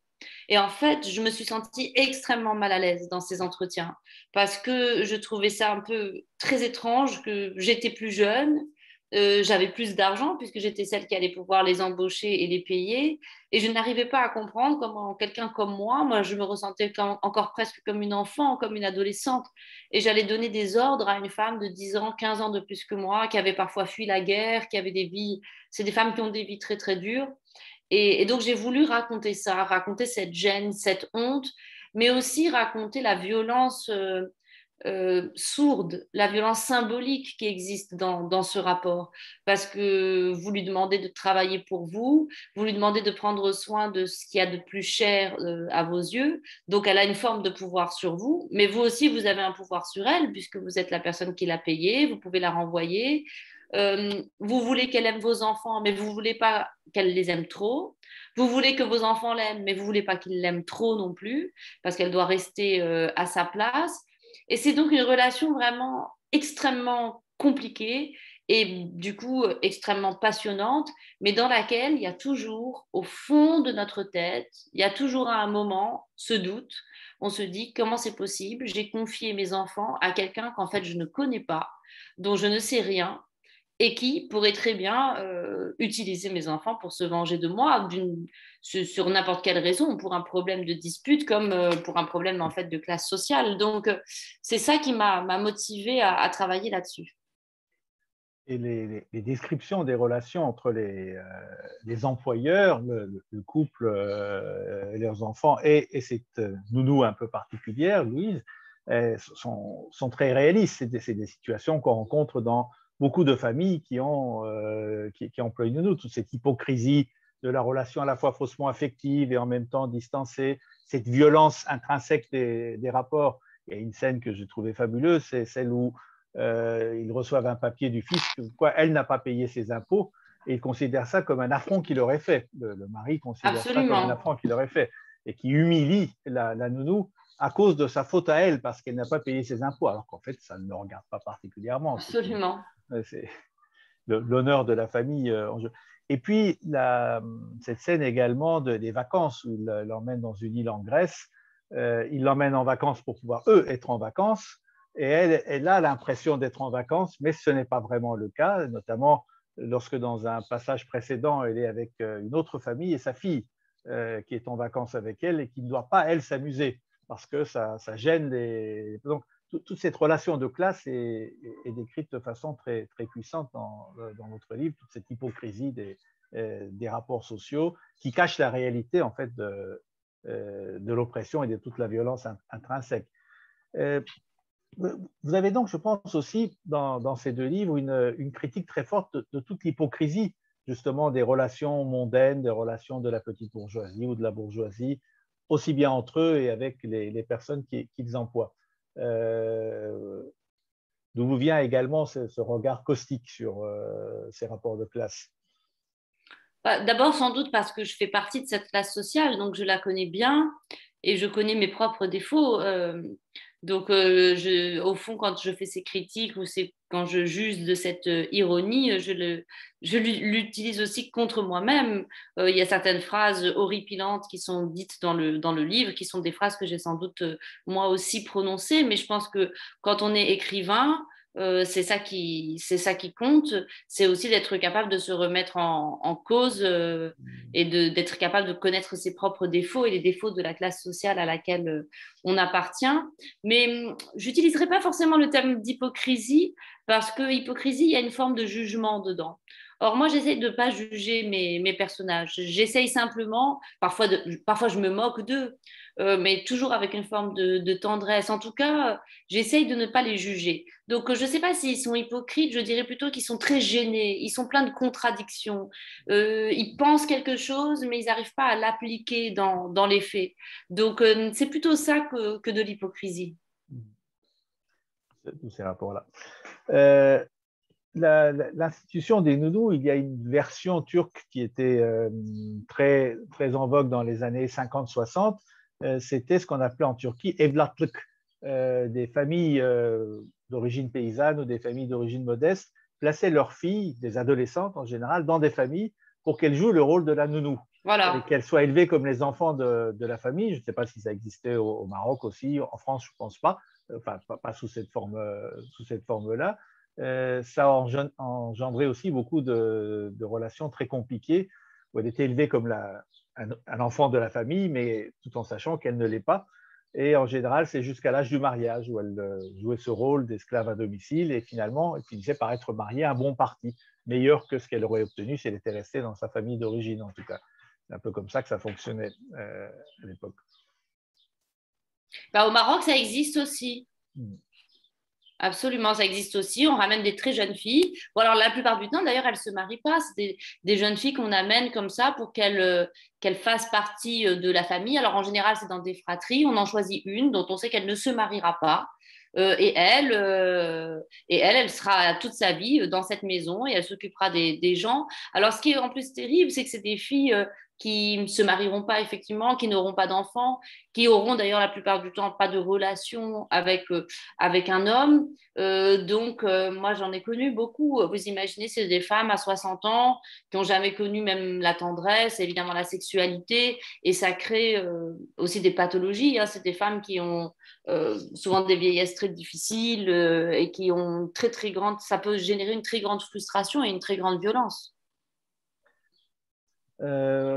Et en fait, je me suis sentie extrêmement mal à l'aise dans ces entretiens parce que je trouvais ça un peu très étrange que j'étais plus jeune, j'avais plus d'argent puisque j'étais celle qui allait pouvoir les embaucher et les payer. Et je n'arrivais pas à comprendre comment quelqu'un comme moi, je me ressentais encore presque comme une enfant, comme une adolescente. Et j'allais donner des ordres à une femme de 10 ans, 15 ans de plus que moi, qui avait parfois fui la guerre, qui avait des vies. C'est des femmes qui ont des vies très, très dures. Et donc, j'ai voulu raconter ça, raconter cette gêne, cette honte, mais aussi raconter la violence sourde, la violence symbolique qui existe dans ce rapport. Parce que vous lui demandez de travailler pour vous, vous lui demandez de prendre soin de ce qu'il y a de plus cher à vos yeux. Donc, elle a une forme de pouvoir sur vous, mais vous aussi, vous avez un pouvoir sur elle, puisque vous êtes la personne qui l'a payée, vous pouvez la renvoyer. Vous voulez qu'elle aime vos enfants, mais vous ne voulez pas qu'elle les aime trop. Vous voulez que vos enfants l'aiment, mais vous ne voulez pas qu'ils l'aiment trop non plus, parce qu'elle doit rester à sa place. Et c'est donc une relation vraiment extrêmement compliquée et du coup extrêmement passionnante, mais dans laquelle il y a toujours, au fond de notre tête, il y a toujours à un moment ce doute. On se dit comment c'est possible, j'ai confié mes enfants à quelqu'un qu'en fait je ne connais pas, dont je ne sais rien, et qui pourrait très bien utiliser mes enfants pour se venger de moi sur n'importe quelle raison, pour un problème de dispute comme pour un problème en fait de classe sociale. Donc c'est ça qui m'a motivée à travailler là-dessus. Et les descriptions des relations entre les employeurs, le couple et leurs enfants et cette nounou un peu particulière, Louise, sont très réalistes. C'est des situations qu'on rencontre dans beaucoup de familles qui emploient une nounou. Toute cette hypocrisie de la relation à la fois faussement affective et en même temps distancée, cette violence intrinsèque des rapports. Il y a une scène que j'ai trouvée fabuleuse, c'est celle où ils reçoivent un papier du fisc, quoi, elle n'a pas payé ses impôts, et ils considèrent ça comme un affront qu'il aurait fait. Le mari considère Absolument. ça comme un affront qu'il aurait fait, et qui humilie la nounou à cause de sa faute à elle, parce qu'elle n'a pas payé ses impôts, alors qu'en fait, ça ne le regarde pas particulièrement. Absolument. C'est l'honneur de la famille en jeu. Et puis, cette scène également des vacances, où il l'emmène dans une île en Grèce, il l'emmène en vacances pour pouvoir, eux, être en vacances, et elle a l'impression d'être en vacances, mais ce n'est pas vraiment le cas, notamment lorsque dans un passage précédent, elle est avec une autre famille et sa fille qui est en vacances avec elle et qui ne doit pas, elle, s'amuser parce que ça gêne les… Donc, toute cette relation de classe est décrite de façon très, très puissante dans votre livre, toute cette hypocrisie des rapports sociaux qui cachent la réalité, en fait, de l'oppression et de toute la violence intrinsèque. Vous avez donc, je pense aussi, dans ces deux livres, une critique très forte de toute l'hypocrisie, justement, des relations mondaines, des relations de la petite bourgeoisie ou de la bourgeoisie, aussi bien entre eux et avec les personnes qu'ils emploient. D'où vous vient également ce regard caustique sur ces rapports de classe? D'abord, sans doute parce que je fais partie de cette classe sociale, donc je la connais bien et je connais mes propres défauts. Donc, au fond, quand je fais ces critiques ou quand je juge de cette ironie, je l'utilise aussi contre moi-même. Il y a certaines phrases horripilantes qui sont dites dans le livre, qui sont des phrases que j'ai sans doute moi aussi prononcées, mais je pense que quand on est écrivain, c'est ça qui compte, c'est aussi d'être capable de se remettre en cause et d'être capable de connaître ses propres défauts et les défauts de la classe sociale à laquelle on appartient. Mais je n'utiliserai pas forcément le terme d'hypocrisie parce que hypocrisie, il y a une forme de jugement dedans. Or, moi, j'essaie de ne pas juger mes personnages. J'essaye simplement, parfois je me moque d'eux, mais toujours avec une forme de tendresse. En tout cas, j'essaye de ne pas les juger. Donc, je ne sais pas s'ils sont hypocrites, je dirais plutôt qu'ils sont très gênés, ils sont pleins de contradictions. Ils pensent quelque chose, mais ils n'arrivent pas à l'appliquer dans les faits. Donc, c'est plutôt ça que de l'hypocrisie. Tous ces rapports-là. L'institution des nounous, il y a une version turque qui était très, très en vogue dans les années 50-60, c'était ce qu'on appelait en Turquie evlatlık, des familles d'origine paysanne ou des familles d'origine modeste plaçaient leurs filles, des adolescentes en général, dans des familles pour qu'elles jouent le rôle de la nounou. Voilà. Et qu'elles soient élevées comme les enfants de la famille. Je ne sais pas si ça existait au Maroc aussi, en France, je ne pense pas, enfin, pas sous cette forme-là. Ça a engendré aussi beaucoup de relations très compliquées, où elle était élevée comme un enfant de la famille, mais tout en sachant qu'elle ne l'est pas. Et en général, c'est jusqu'à l'âge du mariage où elle jouait ce rôle d'esclave à domicile et finalement, elle finissait par être mariée à un bon parti, meilleur que ce qu'elle aurait obtenu si elle était restée dans sa famille d'origine, en tout cas. C'est un peu comme ça que ça fonctionnait à l'époque. Au Maroc, ça existe aussi. Absolument, ça existe aussi. On ramène des très jeunes filles. Bon, alors, la plupart du temps, d'ailleurs, elles ne se marient pas. C'est des jeunes filles qu'on amène comme ça pour qu'elles fassent partie de la famille. Alors, en général, c'est dans des fratries. On en choisit une dont on sait qu'elle ne se mariera pas. Et elle sera toute sa vie dans cette maison et elle s'occupera des gens. Alors, ce qui est en plus terrible, c'est que c'est des filles qui ne se marieront pas effectivement, qui n'auront pas d'enfants, qui auront d'ailleurs la plupart du temps pas de relation avec un homme. Donc, moi, j'en ai connu beaucoup. Vous imaginez, c'est des femmes à 60 ans qui n'ont jamais connu même la tendresse, évidemment la sexualité, et ça crée aussi des pathologies. Hein. C'est des femmes qui ont souvent des vieillesses très difficiles et qui ont très grande, ça peut générer une très grande frustration et une très grande violence.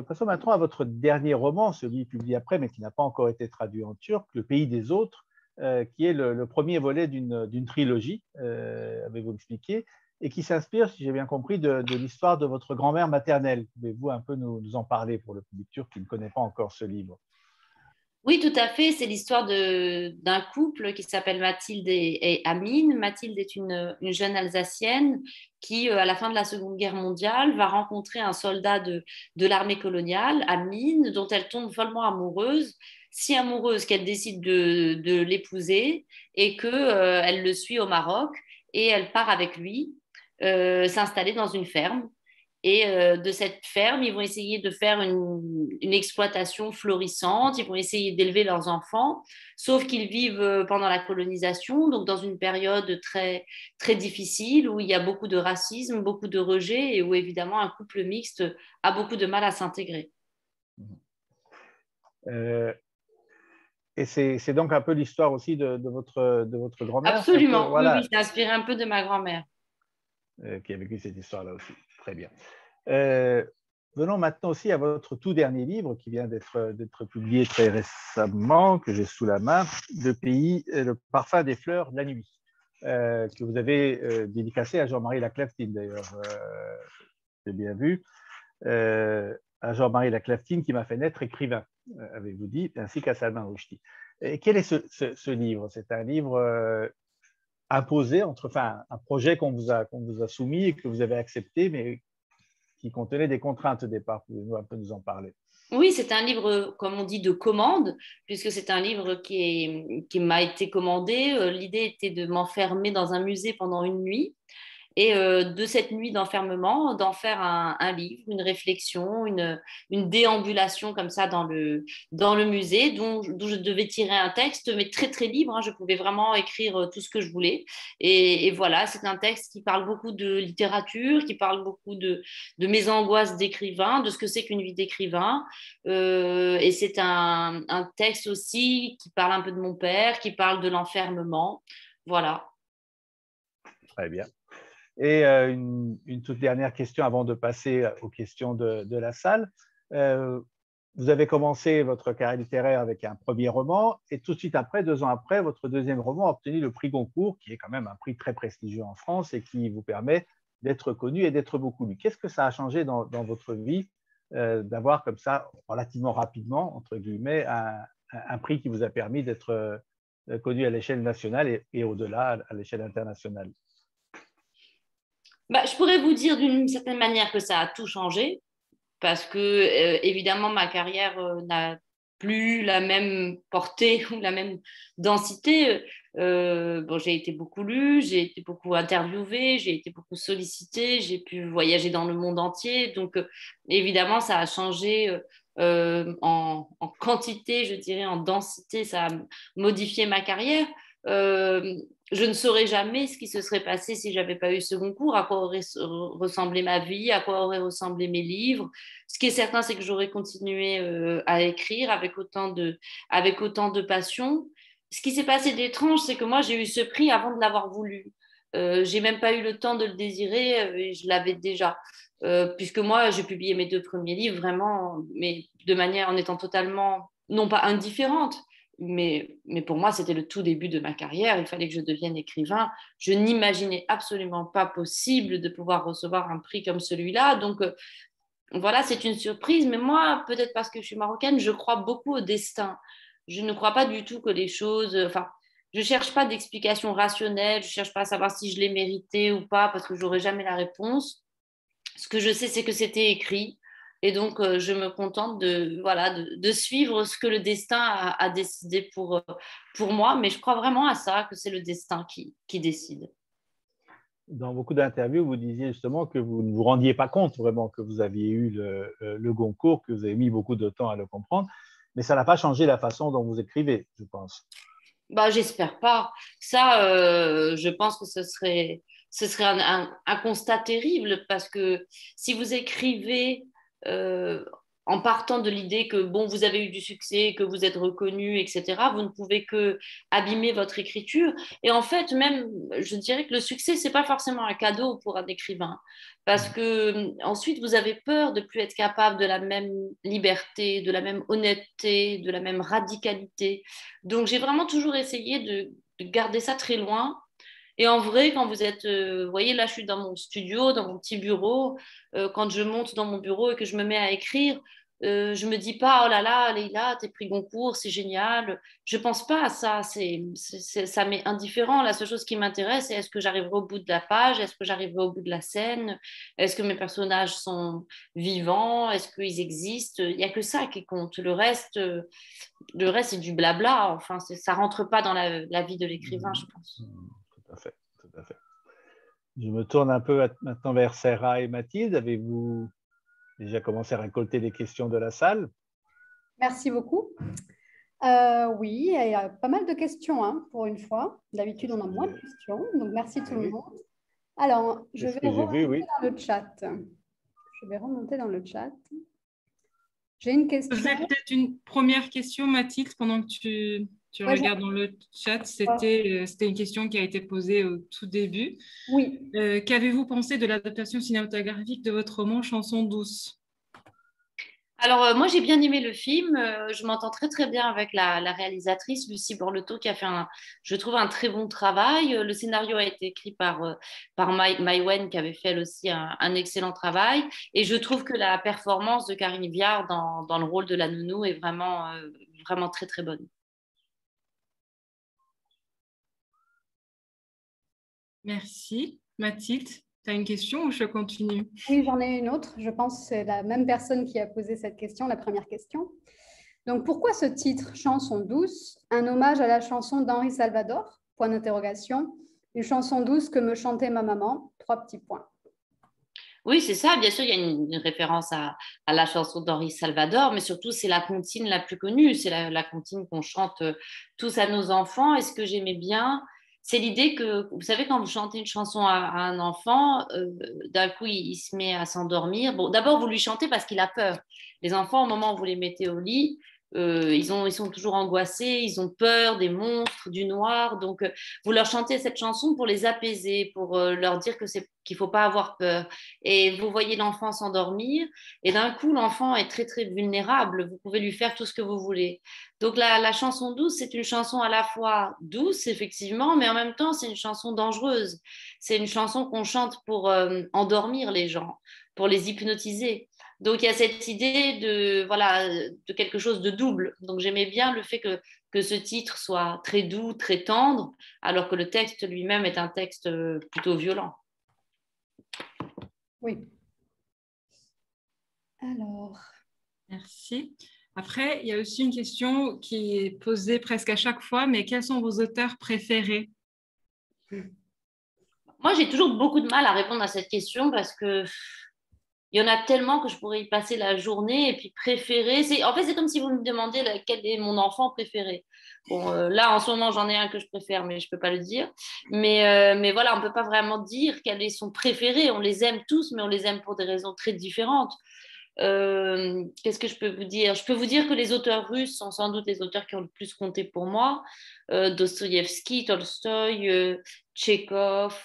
Passons maintenant à votre dernier roman, celui publié après, mais qui n'a pas encore été traduit en turc, Le pays des autres, qui est le premier volet d'une trilogie, avez-vous expliqué, et qui s'inspire, si j'ai bien compris, de l'histoire de votre grand-mère maternelle. Pouvez-vous un peu nous en parler pour le public turc qui ne connaît pas encore ce livre? Oui, tout à fait. C'est l'histoire d'un couple qui s'appelle Mathilde et Amine. Mathilde est une jeune Alsacienne qui, à la fin de la Seconde Guerre mondiale, va rencontrer un soldat de l'armée coloniale, Amine, dont elle tombe follement amoureuse, si amoureuse qu'elle décide de l'épouser et qu'elle le suit au Maroc et elle part avec lui s'installer dans une ferme. Et de cette ferme, ils vont essayer de faire une exploitation florissante, ils vont essayer d'élever leurs enfants, sauf qu'ils vivent pendant la colonisation, donc dans une période très, très difficile où il y a beaucoup de racisme, beaucoup de rejet et où évidemment un couple mixte a beaucoup de mal à s'intégrer. Et c'est donc un peu l'histoire aussi de votre grand-mère? Absolument, voilà. Oui, c'est inspiré un peu de ma grand-mère. Qui a vécu cette histoire-là aussi. Très bien. Venons maintenant aussi à votre tout dernier livre qui vient d'être publié très récemment, que j'ai sous la main, Le parfum des fleurs de la nuit, que vous avez dédicacé à Jean-Marie Laclaftine d'ailleurs, j'ai bien vu, à Jean-Marie Laclaftine qui m'a fait naître écrivain, avez-vous dit, ainsi qu'à Salman Rushdie. Et quel est ce livre? C'est un livre imposé, un projet qu'on vous a soumis et que vous avez accepté, mais qui contenait des contraintes au départ. Pouvez-vous un peu nous en parler? Oui, c'est un livre, comme on dit, de commande, puisque c'est un livre qui m'a été commandé. L'idée était de m'enfermer dans un musée pendant une nuit. Et de cette nuit d'enfermement, d'en faire un livre, une réflexion, une déambulation comme ça dans le musée, d'où je devais tirer un texte, mais très, très libre. Hein, je pouvais vraiment écrire tout ce que je voulais. Et voilà, c'est un texte qui parle beaucoup de littérature, qui parle beaucoup de mes angoisses d'écrivain, de ce que c'est qu'une vie d'écrivain. Et c'est un texte aussi qui parle un peu de mon père, qui parle de l'enfermement. Voilà. Très bien. Et une toute dernière question avant de passer aux questions de la salle. Vous avez commencé votre carrière littéraire avec un premier roman et tout de suite après, 2 ans après, votre deuxième roman a obtenu le prix Goncourt, qui est quand même un prix très prestigieux en France et qui vous permet d'être connu et d'être beaucoup lu. Qu'est-ce que ça a changé dans votre vie d'avoir comme ça, relativement rapidement, entre guillemets, un prix qui vous a permis d'être connu à l'échelle nationale et au-delà, à l'échelle internationale? Je pourrais vous dire d'une certaine manière que ça a tout changé parce que, évidemment, ma carrière n'a plus la même portée ou la même densité. J'ai été beaucoup lue, j'ai été beaucoup interviewée, j'ai été beaucoup sollicitée, j'ai pu voyager dans le monde entier. Donc, évidemment, ça a changé en quantité, je dirais, en densité, ça a modifié ma carrière. Je ne saurais jamais ce qui se serait passé si j'avais pas eu ce concours, à quoi aurait ressemblé ma vie, à quoi auraient ressemblé mes livres. Ce qui est certain, c'est que j'aurais continué à écrire avec autant de passion. Ce qui s'est passé d'étrange, c'est que moi, j'ai eu ce prix avant de l'avoir voulu. J'ai même pas eu le temps de le désirer et je l'avais déjà. Puisque moi, j'ai publié mes 2 premiers livres vraiment, mais de manière en étant totalement, non pas indifférente, mais pour moi, c'était le tout début de ma carrière. Il fallait que je devienne écrivain. Je n'imaginais absolument pas possible de pouvoir recevoir un prix comme celui-là. Donc, voilà, c'est une surprise. Mais moi, peut-être parce que je suis marocaine, je crois beaucoup au destin. Je ne crois pas du tout que les choses... Enfin, je ne cherche pas d'explication rationnelle. Je ne cherche pas à savoir si je l'ai mérité ou pas parce que je n'aurai jamais la réponse. Ce que je sais, c'est que c'était écrit. Et donc, je me contente de suivre ce que le destin a décidé pour moi. Mais je crois vraiment à ça, que c'est le destin qui décide. Dans beaucoup d'interviews, vous disiez justement que vous ne vous rendiez pas compte vraiment que vous aviez eu le Goncourt, que vous avez mis beaucoup de temps à le comprendre. Mais ça n'a pas changé la façon dont vous écrivez, je pense. Bah, j'espère pas. Ça, je pense que ce serait un constat terrible parce que si vous écrivez en partant de l'idée que bon, vous avez eu du succès, que vous êtes reconnu, etc., vous ne pouvez que abîmer votre écriture. Et en fait, même, je dirais que le succès, c'est pas forcément un cadeau pour un écrivain parce que ensuite, vous avez peur de plus être capable de la même liberté, de la même honnêteté, de la même radicalité. Donc, j'ai vraiment toujours essayé de garder ça très loin. Et en vrai, quand vous êtes, vous voyez, là, je suis dans mon studio, dans mon petit bureau. Quand je monte dans mon bureau et que je me mets à écrire, je me dis pas, oh là là, Leïla, t'es pris Goncourt, c'est génial. Je pense pas à ça. Ça m'est indifférent. La seule chose qui m'intéresse, c'est est-ce que j'arriverai au bout de la page, est-ce que j'arriverai au bout de la scène, est-ce que mes personnages sont vivants, est-ce qu'ils existent. Il y a que ça qui compte. Le reste, c'est du blabla. Enfin, ça rentre pas dans la vie de l'écrivain, je pense. Tout à fait, tout à fait. Je me tourne un peu maintenant vers Sarah et Mathilde. Avez-vous déjà commencé à récolter les questions de la salle? Merci beaucoup. Oui, il y a pas mal de questions hein, pour une fois. D'habitude, on a moins de questions. Donc, merci tout le monde. Alors, je vais remonter dans le chat. Je vais remonter dans le chat. J'ai une question. Vous avez peut-être une première question, Mathilde, pendant que tu regardes dans le chat. C'était une question qui a été posée au tout début. Oui. Qu'avez-vous pensé de l'adaptation cinématographique de votre roman Chanson douce? Alors, moi, j'ai bien aimé le film. Je m'entends très, très bien avec la réalisatrice, Lucie Borletot, qui a fait, je trouve, un très bon travail. Le scénario a été écrit par Maïwenn, qui avait fait, elle aussi, un excellent travail. Et je trouve que la performance de Karine Viard dans le rôle de la nounou est vraiment, vraiment très, très bonne. Merci. Mathilde, tu as une question ou je continue? Oui, j'en ai une autre. Je pense que c'est la même personne qui a posé cette question, la première question. Donc, pourquoi ce titre, Chanson douce, un hommage à la chanson d'Henri Salvador, point d'interrogation, une chanson douce que me chantait ma maman, 3 petits points. Oui, c'est ça. Bien sûr, il y a une référence à la chanson d'Henri Salvador, mais surtout, c'est la comptine la plus connue. C'est la comptine qu'on chante tous à nos enfants. Et ce que j'aimais bien, c'est l'idée que, vous savez, quand vous chantez une chanson à un enfant, d'un coup, il se met à s'endormir. Bon, d'abord, vous lui chantez parce qu'il a peur. Les enfants, au moment où vous les mettez au lit, ils sont toujours angoissés, ils ont peur des monstres, du noir. Donc, vous leur chantez cette chanson pour les apaiser, pour leur dire qu'il ne faut pas avoir peur. Et vous voyez l'enfant s'endormir, et d'un coup, l'enfant est très, très vulnérable. Vous pouvez lui faire tout ce que vous voulez. Donc, la chanson douce, c'est une chanson à la fois douce, effectivement, mais en même temps, c'est une chanson dangereuse. C'est une chanson qu'on chante pour endormir les gens, pour les hypnotiser. Donc, il y a cette idée de quelque chose de double. Donc, j'aimais bien le fait que ce titre soit très doux, très tendre, alors que le texte lui-même est un texte plutôt violent. Oui. Alors. Merci. Après, il y a aussi une question qui est posée presque à chaque fois, mais quels sont vos auteurs préférés? Moi, j'ai toujours beaucoup de mal à répondre à cette question parce que il y en a tellement que je pourrais y passer la journée et puis préférer. En fait, c'est comme si vous me demandiez quel est mon enfant préféré. Bon, là, en ce moment, j'en ai un que je préfère, mais je ne peux pas le dire. Mais voilà, on ne peut pas vraiment dire quel est son préféré. On les aime tous, mais on les aime pour des raisons très différentes. Qu'est-ce que je peux vous dire? Je peux vous dire que les auteurs russes sont sans doute les auteurs qui ont le plus compté pour moi. Dostoïevski, Tolstoï, Tchekhov,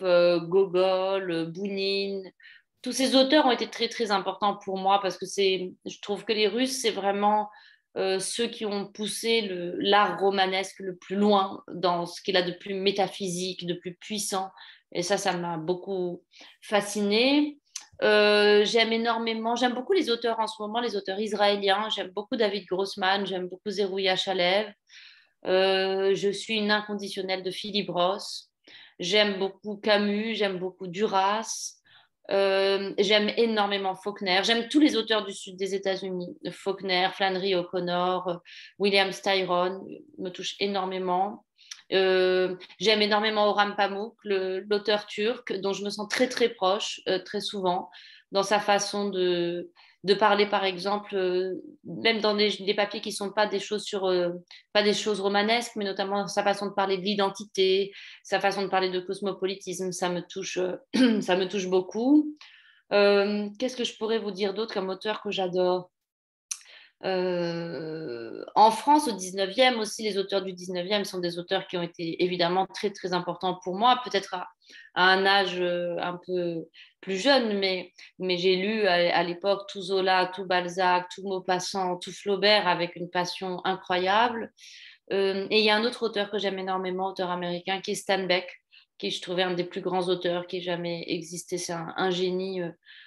Gogol, Bounine. Tous ces auteurs ont été très, très importants pour moi parce que je trouve que les Russes, c'est vraiment ceux qui ont poussé l'art romanesque le plus loin dans ce qu'il a de plus métaphysique, de plus puissant. Et ça m'a beaucoup fascinée. J'aime beaucoup les auteurs en ce moment, les auteurs israéliens. J'aime beaucoup David Grossman, j'aime beaucoup Zerouia Chalev. Je suis une inconditionnelle de Philippe Ross. J'aime beaucoup Camus, j'aime beaucoup Duras. J'aime énormément Faulkner. J'aime tous les auteurs du sud des États-Unis. Faulkner, Flannery O'Connor, William Styron me touchent énormément. J'aime énormément Orhan Pamuk, l'auteur turc, dont je me sens très très proche, très souvent, dans sa façon de parler, par exemple, même dans des papiers qui ne sont pas des choses pas des choses romanesques, mais notamment sa façon de parler de l'identité, sa façon de parler de cosmopolitisme, ça me touche, ça me touche beaucoup. Qu'est-ce que je pourrais vous dire d'autre comme auteur que j'adore? En France, au 19e aussi, les auteurs du 19e sont des auteurs qui ont été évidemment très, très importants pour moi, peut-être à un âge un peu plus jeune, mais j'ai lu à l'époque tout Zola, tout Balzac, tout Maupassant, tout Flaubert avec une passion incroyable. Et il y a un autre auteur que j'aime énormément, auteur américain, qui est Stan Beck, qui je trouvais un des plus grands auteurs qui ait jamais existé. C'est un génie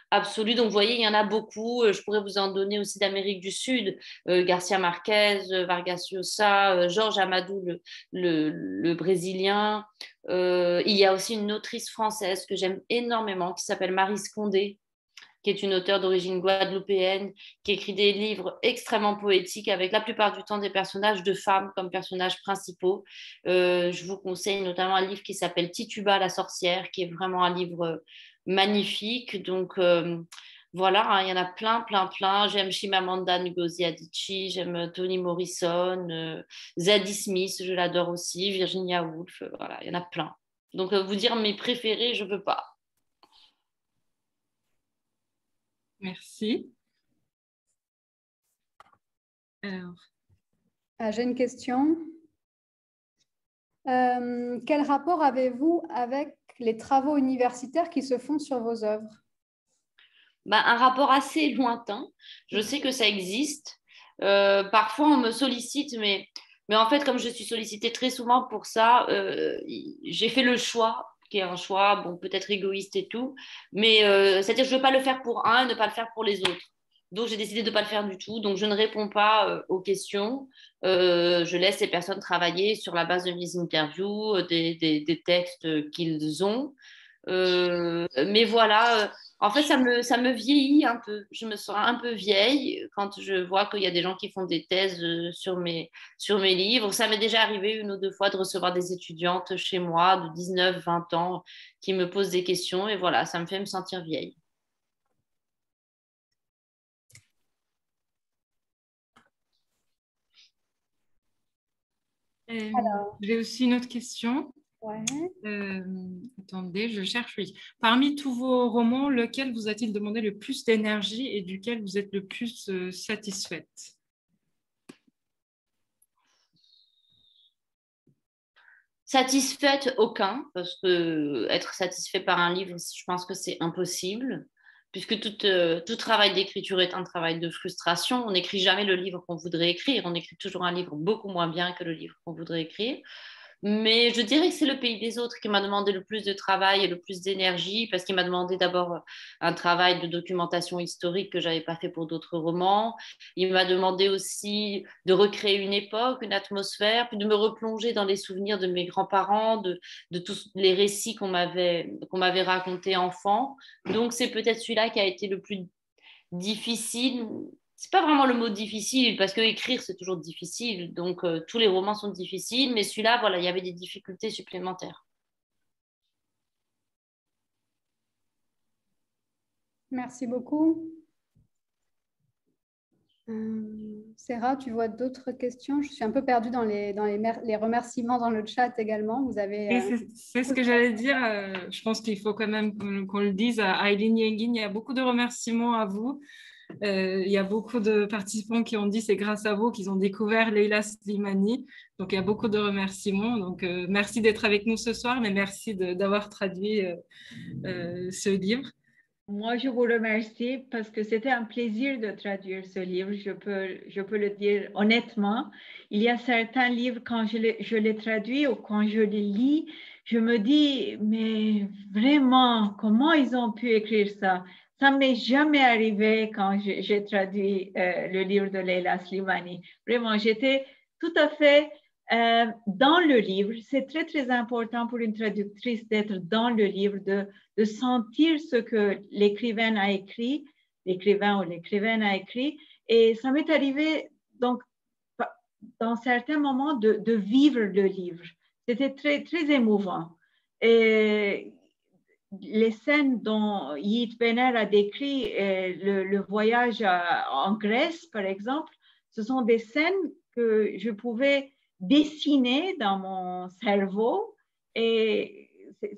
absolu. Donc, vous voyez, il y en a beaucoup. Je pourrais vous en donner aussi d'Amérique du Sud. Garcia Marquez, Vargas Llosa, Georges Amadou, le Brésilien. Il y a aussi une autrice française que j'aime énormément qui s'appelle Marie Scondé, qui est une auteure d'origine guadeloupéenne, qui écrit des livres extrêmement poétiques avec la plupart du temps des personnages de femmes comme personnages principaux. Je vous conseille notamment un livre qui s'appelle Tituba la sorcière, qui est vraiment un livre magnifique. Donc voilà, hein, il y en a plein, plein, plein. J'aime Chimamanda Ngozi Adichie, j'aime Toni Morrison, Zadie Smith, je l'adore aussi, Virginia Woolf, voilà, il y en a plein. Donc vous dire mes préférés, je ne veux pas. Merci. Alors. J'ai une question. Quel rapport avez-vous avec les travaux universitaires qui se font sur vos œuvres? Un rapport assez lointain. Je sais que ça existe. Parfois, on me sollicite, mais en fait, comme je suis sollicitée très souvent pour ça, j'ai fait le choix, qui est un choix, bon, peut-être égoïste et tout, mais c'est-à-dire que je ne veux pas le faire pour un et ne pas le faire pour les autres. Donc, j'ai décidé de ne pas le faire du tout. Donc, je ne réponds pas aux questions. Je laisse les personnes travailler sur la base de mes interviews, des textes qu'ils ont. Mais voilà, en fait, ça me vieillit un peu. Je me sens un peu vieille quand je vois qu'il y a des gens qui font des thèses sur mes livres. Ça m'est déjà arrivé une ou deux fois de recevoir des étudiantes chez moi de 19, 20 ans qui me posent des questions. Et voilà, ça me fait me sentir vieille. J'ai aussi une autre question. Ouais. Attendez, je cherche. Oui. Parmi tous vos romans, lequel vous a-t-il demandé le plus d'énergie et duquel vous êtes le plus satisfaite? Satisfaite, aucun, parce que être satisfait par un livre, je pense que c'est impossible, puisque tout travail d'écriture est un travail de frustration. On n'écrit jamais le livre qu'on voudrait écrire, on écrit toujours un livre beaucoup moins bien que le livre qu'on voudrait écrire. Mais je dirais que c'est le pays des autres qui m'a demandé le plus de travail et le plus d'énergie, parce qu'il m'a demandé d'abord un travail de documentation historique que je n'avais pas fait pour d'autres romans. Il m'a demandé aussi de recréer une époque, une atmosphère, puis de me replonger dans les souvenirs de mes grands-parents, de tous les récits qu'on m'avait racontés enfant. Donc c'est peut-être celui-là qui a été le plus difficile. C'est pas vraiment le mot difficile parce que écrire c'est toujours difficile, donc tous les romans sont difficiles, mais celui-là, voilà, il y avait des difficultés supplémentaires. Merci beaucoup. Sarah, tu vois d'autres questions? Je suis un peu perdue dans les remerciements dans le chat également. Vous avez... C'est ce que j'allais dire. Je pense qu'il faut quand même qu'on le dise à Aileen Yenguin. Il y a beaucoup de remerciements à vous. Il y a beaucoup de participants qui ont dit c'est grâce à vous qu'ils ont découvert Leila Slimani. Donc, il y a beaucoup de remerciements. Donc, merci d'être avec nous ce soir, mais merci d'avoir traduit ce livre. Moi, je vous remercie parce que c'était un plaisir de traduire ce livre. Je peux le dire honnêtement. Il y a certains livres, quand je les traduis ou quand je les lis, je me dis, mais vraiment, comment ils ont pu écrire ça? Ça ne m'est jamais arrivé quand j'ai traduit le livre de Leila Slimani. Vraiment, j'étais tout à fait dans le livre. C'est très, très important pour une traductrice d'être dans le livre, de sentir ce que l'écrivain a écrit, l'écrivain ou l'écrivaine a écrit. Et ça m'est arrivé, donc, dans certains moments, de vivre le livre. C'était très, très émouvant. Et les scènes dont Yiğit Bener a décrit, le voyage en Grèce, par exemple, ce sont des scènes que je pouvais dessiner dans mon cerveau et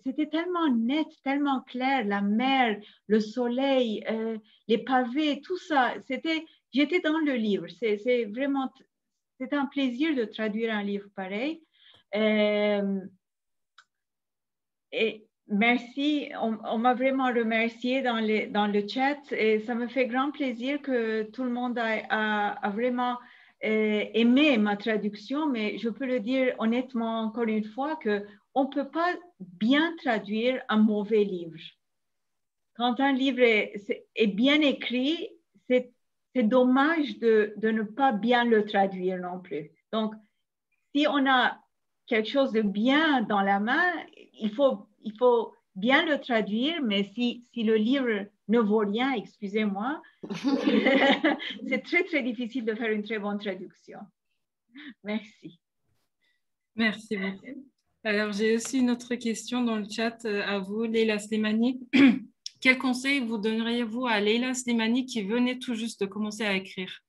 c'était tellement net, tellement clair, la mer, le soleil, les pavés, tout ça. J'étais dans le livre. C'est vraiment, c'est un plaisir de traduire un livre pareil. Et merci, on m'a vraiment remercié dans le chat et ça me fait grand plaisir que tout le monde a vraiment aimé ma traduction, mais je peux le dire honnêtement encore une fois qu'on ne peut pas bien traduire un mauvais livre. Quand un livre est bien écrit, c'est dommage de ne pas bien le traduire non plus. Donc, si on a quelque chose de bien dans la main, il faut bien le traduire, mais si le livre ne vaut rien, excusez-moi, c'est très, très difficile de faire une très bonne traduction. Merci. Merci beaucoup. Alors, j'ai aussi une autre question dans le chat à vous, Leila Slimani. Quel conseil vous donneriez-vous à Leila Slimani qui venait tout juste de commencer à écrire?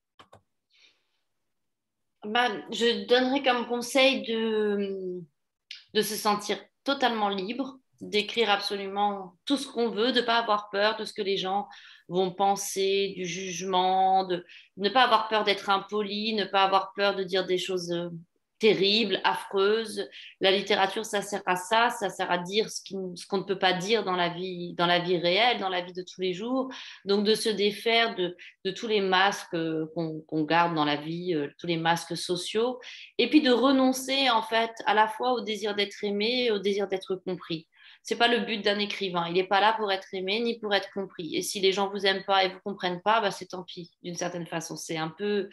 Je donnerais comme conseil de se sentir totalement libre, d'écrire absolument tout ce qu'on veut, de ne pas avoir peur de ce que les gens vont penser, du jugement, de ne pas avoir peur d'être impoli, ne pas avoir peur de dire des choses terribles, affreuses. La littérature, ça sert à ça sert à dire ce qu'on ne peut pas dire dans la vie réelle, dans la vie de tous les jours. Donc, de se défaire de tous les masques qu'on garde dans la vie, tous les masques sociaux, et puis de renoncer, en fait, à la fois au désir d'être aimé et au désir d'être compris. C'est pas le but d'un écrivain. Il n'est pas là pour être aimé ni pour être compris. Et si les gens vous aiment pas et vous comprennent pas, c'est tant pis, d'une certaine façon. C'est un peu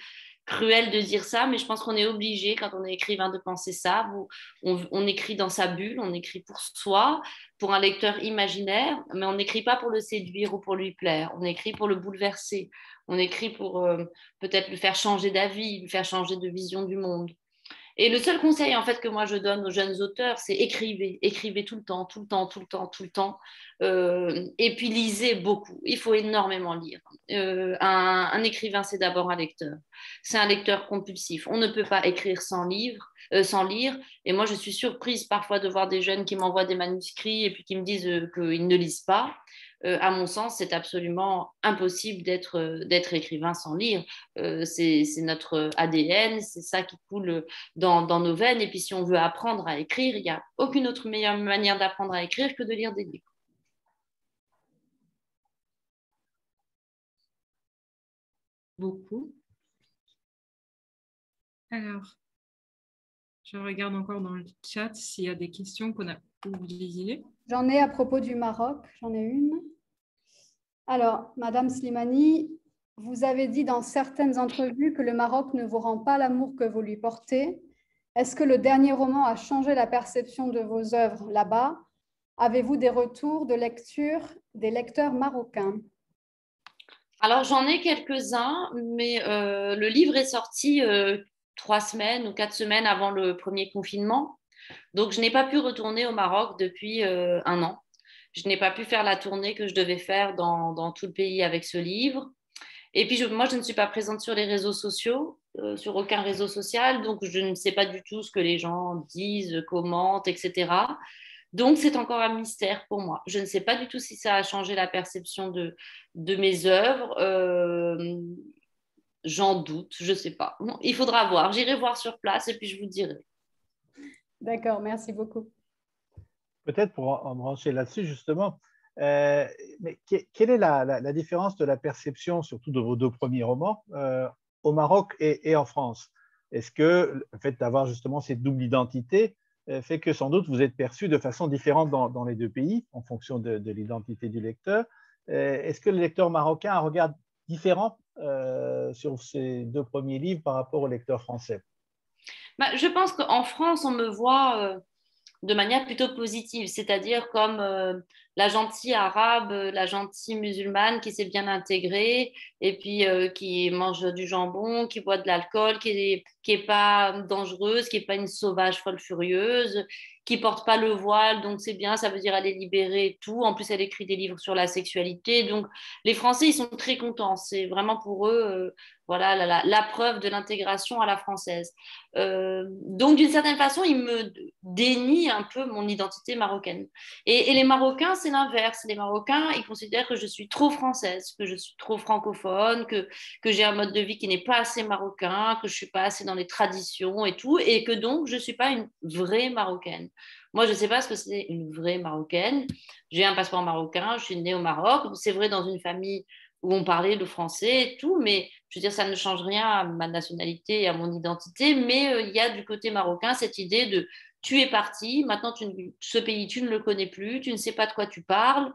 cruel de dire ça, mais je pense qu'on est obligé, quand on est écrivain, de penser ça. On écrit dans sa bulle, on écrit pour soi, pour un lecteur imaginaire, mais on n'écrit pas pour le séduire ou pour lui plaire. On écrit pour le bouleverser. On écrit pour peut-être le faire changer d'avis, lui faire changer de vision du monde. Et le seul conseil, en fait, que moi je donne aux jeunes auteurs, c'est écrivez tout le temps, tout le temps, tout le temps, tout le temps. Et puis lisez beaucoup. Il faut énormément lire. Un écrivain, c'est d'abord un lecteur. C'est un lecteur compulsif. On ne peut pas écrire sans lire. Et moi, je suis surprise parfois de voir des jeunes qui m'envoient des manuscrits et puis qui me disent qu'ils ne lisent pas. À mon sens, c'est absolument impossible d'être écrivain sans lire. C'est notre ADN, c'est ça qui coule dans nos veines. Et puis, si on veut apprendre à écrire, il n'y a aucune autre meilleure manière d'apprendre à écrire que de lire des livres. Beaucoup. Alors, je regarde encore dans le chat s'il y a des questions qu'on a oubliées. J'en ai à propos du Maroc, j'en ai une. Alors, Madame Slimani, vous avez dit dans certaines entrevues que le Maroc ne vous rend pas l'amour que vous lui portez. Est-ce que le dernier roman a changé la perception de vos œuvres là-bas? Avez-vous des retours de lecture des lecteurs marocains? Alors, j'en ai quelques-uns, mais le livre est sorti 3 semaines ou 4 semaines avant le premier confinement. Donc, je n'ai pas pu retourner au Maroc depuis 1 an. Je n'ai pas pu faire la tournée que je devais faire dans tout le pays avec ce livre. Et puis, moi, je ne suis pas présente sur les réseaux sociaux, sur aucun réseau social, donc je ne sais pas du tout ce que les gens disent, commentent, etc. Donc, c'est encore un mystère pour moi. Je ne sais pas du tout si ça a changé la perception de mes œuvres. J'en doute, je ne sais pas. Bon, il faudra voir. J'irai voir sur place et puis je vous dirai. D'accord, merci beaucoup. Peut-être pour en brancher là-dessus, justement, mais quelle est la différence de la perception, surtout de vos deux premiers romans, au Maroc et en France? Est-ce que le fait d'avoir justement cette double identité fait que sans doute vous êtes perçu de façon différente dans les deux pays, en fonction de l'identité du lecteur? Est-ce que le lecteur marocain a un regard différent sur ces deux premiers livres par rapport au lecteur français? Je pense qu'en France, on me voit de manière plutôt positive, c'est-à-dire comme la gentille arabe, la gentille musulmane qui s'est bien intégrée et puis qui mange du jambon, qui boit de l'alcool, qui est pas dangereuse, qui est pas une sauvage folle furieuse, qui porte pas le voile, donc c'est bien, ça veut dire elle est libérée et tout. En plus, elle écrit des livres sur la sexualité, donc les Français, ils sont très contents. C'est vraiment pour eux, voilà, la preuve de l'intégration à la française. Donc, d'une certaine façon, ils me dénient un peu mon identité marocaine. Et les Marocains, c'est l'inverse. Les Marocains, ils considèrent que je suis trop française, que je suis trop francophone, que j'ai un mode de vie qui n'est pas assez marocain, que je ne suis pas assez dans les traditions et tout, et que donc, je ne suis pas une vraie Marocaine. Moi, je ne sais pas ce que c'est une vraie Marocaine. J'ai un passeport marocain, je suis née au Maroc. C'est vrai, dans une famille où on parlait le français et tout, mais je veux dire, ça ne change rien à ma nationalité et à mon identité, mais il y a du côté marocain cette idée de tu es parti, maintenant ce pays, tu ne le connais plus, tu ne sais pas de quoi tu parles,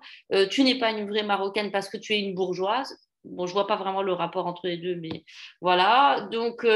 tu n'es pas une vraie Marocaine parce que tu es une bourgeoise. Bon, je vois pas vraiment le rapport entre les deux, mais voilà. Donc,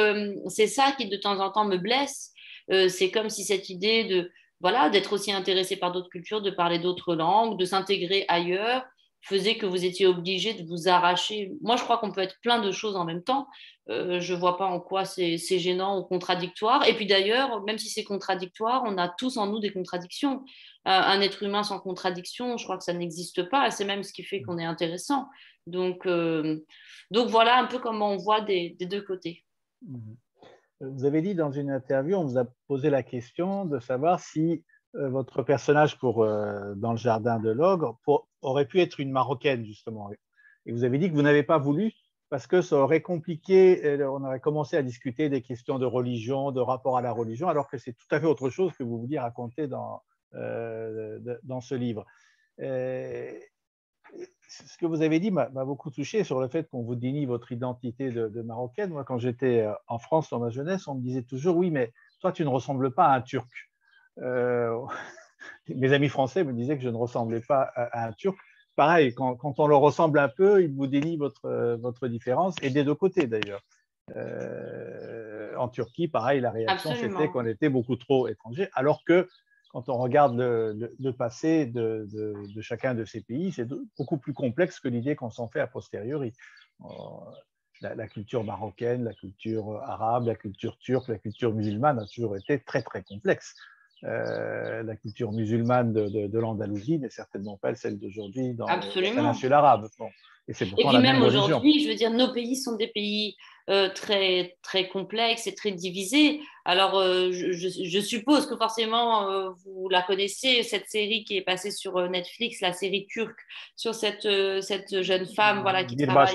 c'est ça qui, de temps en temps, me blesse. C'est comme si cette idée de, voilà, d'être aussi intéressé par d'autres cultures, de parler d'autres langues, de s'intégrer ailleurs, faisait que vous étiez obligé de vous arracher. Moi, je crois qu'on peut être plein de choses en même temps. Je ne vois pas en quoi c'est gênant ou contradictoire. Et puis d'ailleurs, même si c'est contradictoire, on a tous en nous des contradictions. Un être humain sans contradiction, je crois que ça n'existe pas. C'est même ce qui fait qu'on est intéressant. Donc voilà un peu comment on voit des deux côtés. Vous avez dit dans une interview, on vous a posé la question de savoir si votre personnage dans le jardin de l'ogre aurait pu être une Marocaine, justement. Et vous avez dit que vous n'avez pas voulu parce que ça aurait compliqué, on aurait commencé à discuter des questions de religion, de rapport à la religion, alors que c'est tout à fait autre chose que vous vouliez raconter dans ce livre. Ce que vous avez dit m'a beaucoup touché sur le fait qu'on vous dénie votre identité de Marocaine. Moi, quand j'étais en France dans ma jeunesse, on me disait toujours « Oui, mais toi, tu ne ressembles pas à un Turc ». Mes amis français me disaient que je ne ressemblais pas à un Turc. Pareil, quand on le ressemble un peu, il vous dénie votre différence, et des deux côtés d'ailleurs. En Turquie, pareil, la réaction c'était qu'on était beaucoup trop étrangers, alors que quand on regarde le passé de chacun de ces pays, c'est beaucoup plus complexe que l'idée qu'on s'en fait a posteriori. La culture marocaine, la culture arabe, la culture turque, la culture musulmane a toujours été très, très complexe. La culture musulmane de l'Andalousie n'est certainement pas celle d'aujourd'hui dans la péninsule arabe. Bon. Et c'est pourtant la même religion. Et puis même aujourd'hui, je veux dire, nos pays sont des pays très, très complexes et très divisés. Alors, je suppose que forcément, vous la connaissez, cette série qui est passée sur Netflix, la série turque, sur cette jeune femme voilà, qui travaille.